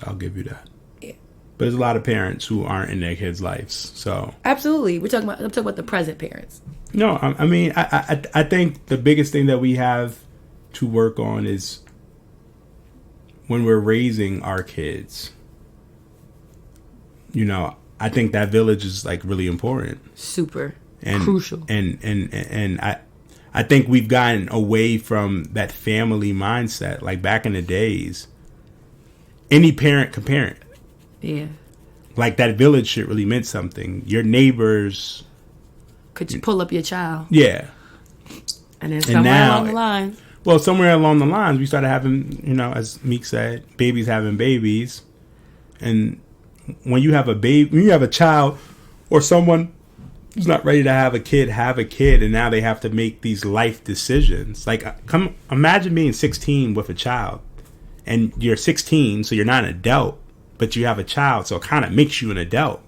I'll give you that. Yeah. But there's a lot of parents who aren't in their kids' lives. So absolutely, I'm talking about the present parents. No, I mean, I think the biggest thing that we have to work on is when we're raising our kids. I think that village is like really important. Super and crucial. And I think we've gotten away from that family mindset. Like back in the days, any parent could parent. Yeah. Like that village shit really meant something. Your neighbors could you pull up your child? Yeah. And then somewhere along the line. Well, somewhere along the lines, we started having, as Meek said, babies having babies. And when you have a child or someone who's not ready to have a kid, and now they have to make these life decisions. Like, imagine being 16 with a child and you're 16, so you're not an adult, but you have a child, so it kind of makes you an adult.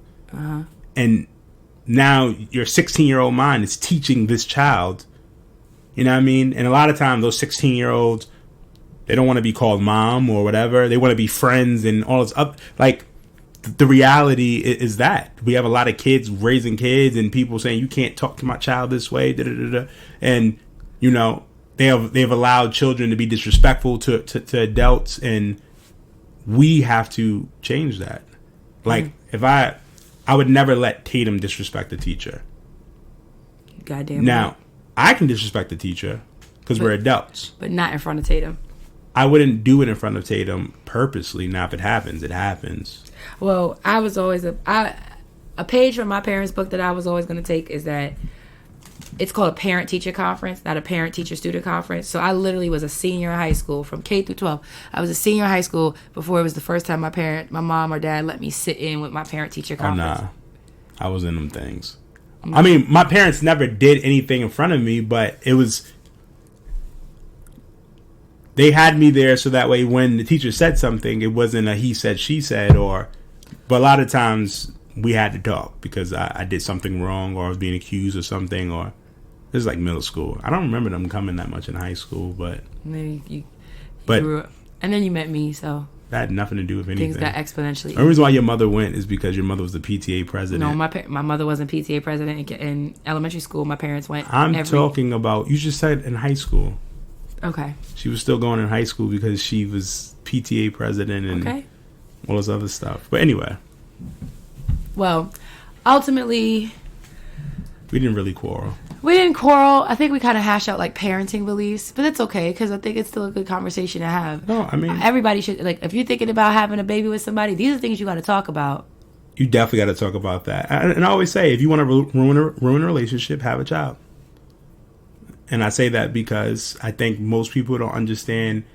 And now your 16-year-old mind is teaching this child, you know what I mean? And a lot of times those 16-year-olds, they don't want to be called mom or whatever. They want to be friends and all this up. Like, the reality is that we have a lot of kids raising kids and people saying, you can't talk to my child this way. Da, da, da, da. And, you know, they've allowed children to be disrespectful to adults, and we have to change that. Like, if I would never let Tatum disrespect a teacher. Goddamn. Now, I can disrespect a teacher because we're adults. But not in front of Tatum. I wouldn't do it in front of Tatum purposely. Now, if it happens, it happens. Well, I was always a page from my parents' book that I was always going to take is that it's called a parent-teacher conference, not a parent-teacher-student conference. So I literally was a senior in high school from K through 12. I was a senior in high school before it was the first time my mom or dad let me sit in with my parent-teacher conference. Oh, nah. I was in them things. I mean, my parents never did anything in front of me, but it was... They had me there so that way when the teacher said something, it wasn't a he said, she said, but a lot of times we had to talk because I did something wrong or I was being accused of something, or this is like middle school. I don't remember them coming that much in high school, but maybe you grew up. And then you met me, so that had nothing to do with anything. Things got exponentially. The reason why your mother went is because your mother was the PTA president. No, my mother wasn't PTA president in elementary school. My parents went. I'm talking about, you just said in high school. Okay. She was still going in high school because she was PTA president and all this other stuff. But anyway. Well, ultimately, we didn't really quarrel. We didn't quarrel. I think we kind of hashed out like parenting beliefs, but it's okay because I think it's still a good conversation to have. No, I mean, everybody should, like, if you're thinking about having a baby with somebody, these are things you got to talk about. You definitely got to talk about that. And I always say, if you want to ruin a relationship, have a child. And I say that because I think most people don't understand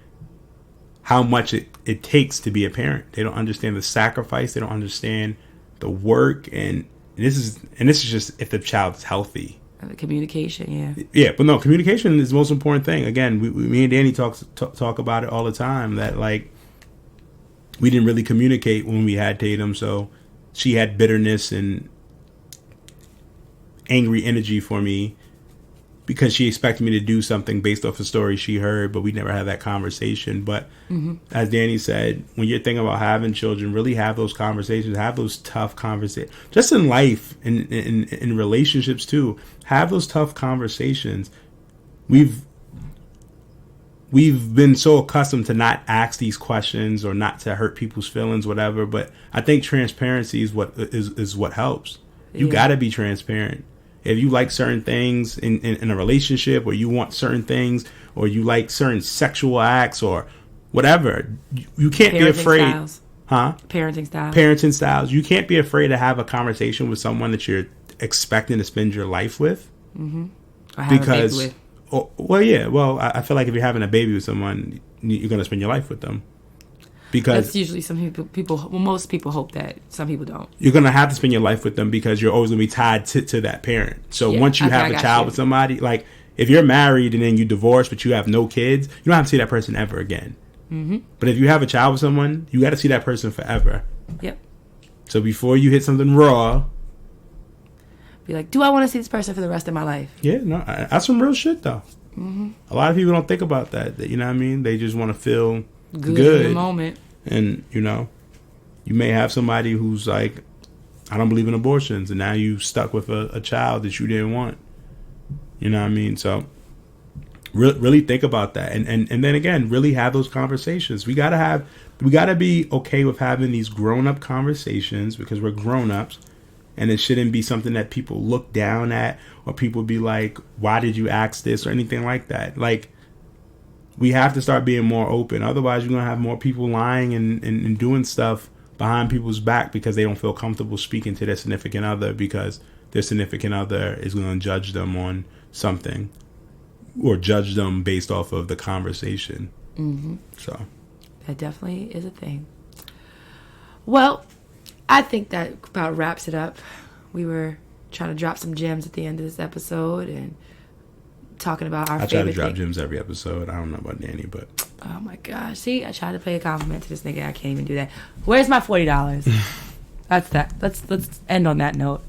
how much it takes to be a parent. They don't understand the sacrifice. They don't understand the work. And this is just if the child's healthy. The communication, yeah. Yeah, but no, communication is the most important thing. Again, me and Danny talk about it all the time, that like we didn't really communicate when we had Tatum, so she had bitterness and angry energy for me because she expected me to do something based off a story she heard, but we never had that conversation. But as Danny said, when you're thinking about having children, really have those conversations, have those tough conversations. Just in life, in relationships too, have those tough conversations. We've been so accustomed to not ask these questions or not to hurt people's feelings, whatever. But I think transparency is what helps. You got to be transparent. If you like certain things in a relationship, or you want certain things, or you like certain sexual acts or whatever, you can't be afraid. Styles. Huh? Parenting styles. You can't be afraid to have a conversation with someone that you're expecting to spend your life with. Mm-hmm. Or have because, a baby with. Well, yeah. Well, I feel like if you're having a baby with someone, you're going to spend your life with them. Because that's usually some people. Well, most people hope that. Some people don't. You're gonna have to spend your life with them because you're always gonna be tied to that parent. So once you have a child with somebody, like if you're married and then you divorce but you have no kids, you don't have to see that person ever again. Mm-hmm. But if you have a child with someone, you got to see that person forever. Yep. So before you hit something raw, be like, do I want to see this person for the rest of my life? Yeah, no, that's some real shit though. Mm-hmm. A lot of people don't think about that. You know what I mean? They just want to feel good in the moment. And, you know, you may have somebody who's like, I don't believe in abortions, and now you stuck with a child that you didn't want. You know what I mean? So really think about that. And then again, really have those conversations. We gotta be okay with having these grown-up conversations because we're grown-ups, and it shouldn't be something that people look down at or people be like, why did you ask this or anything like that. Like, we have to start being more open. Otherwise, you're going to have more people lying and doing stuff behind people's back because they don't feel comfortable speaking to their significant other because their significant other is going to judge them on something or judge them based off of the conversation. Mm-hmm. So that definitely is a thing. Well, I think that about wraps it up. We were trying to drop some gems at the end of this episode and talking about our favorite I try to drop thing. gems every episode. I don't know about Danny, but Oh my gosh. See, I tried to pay a compliment to this nigga. I can't even do that. Where's my $40? That's that. Let's end on that note.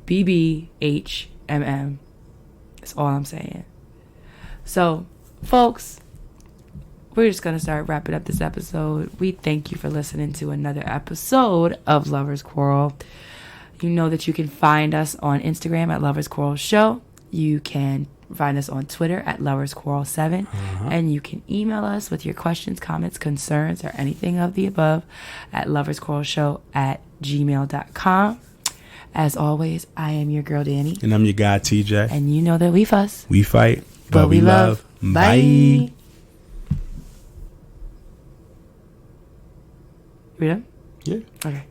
B.B.H.M.M. That's all I'm saying. So, folks, we're just going to start wrapping up this episode. We thank you for listening to another episode of Lovers Quarrel. You know that you can find us on Instagram at Lovers Quarrel Show. You can find us on Twitter at Lovers Quarrel 7. And you can email us with your questions, comments, concerns, or anything of the above at loversquarrelshow@gmail.com. As always, I am your girl, Dani. And I'm your guy, TJ. And you know that we fuss. We fight, but we love. Bye. You done? Yeah. Okay.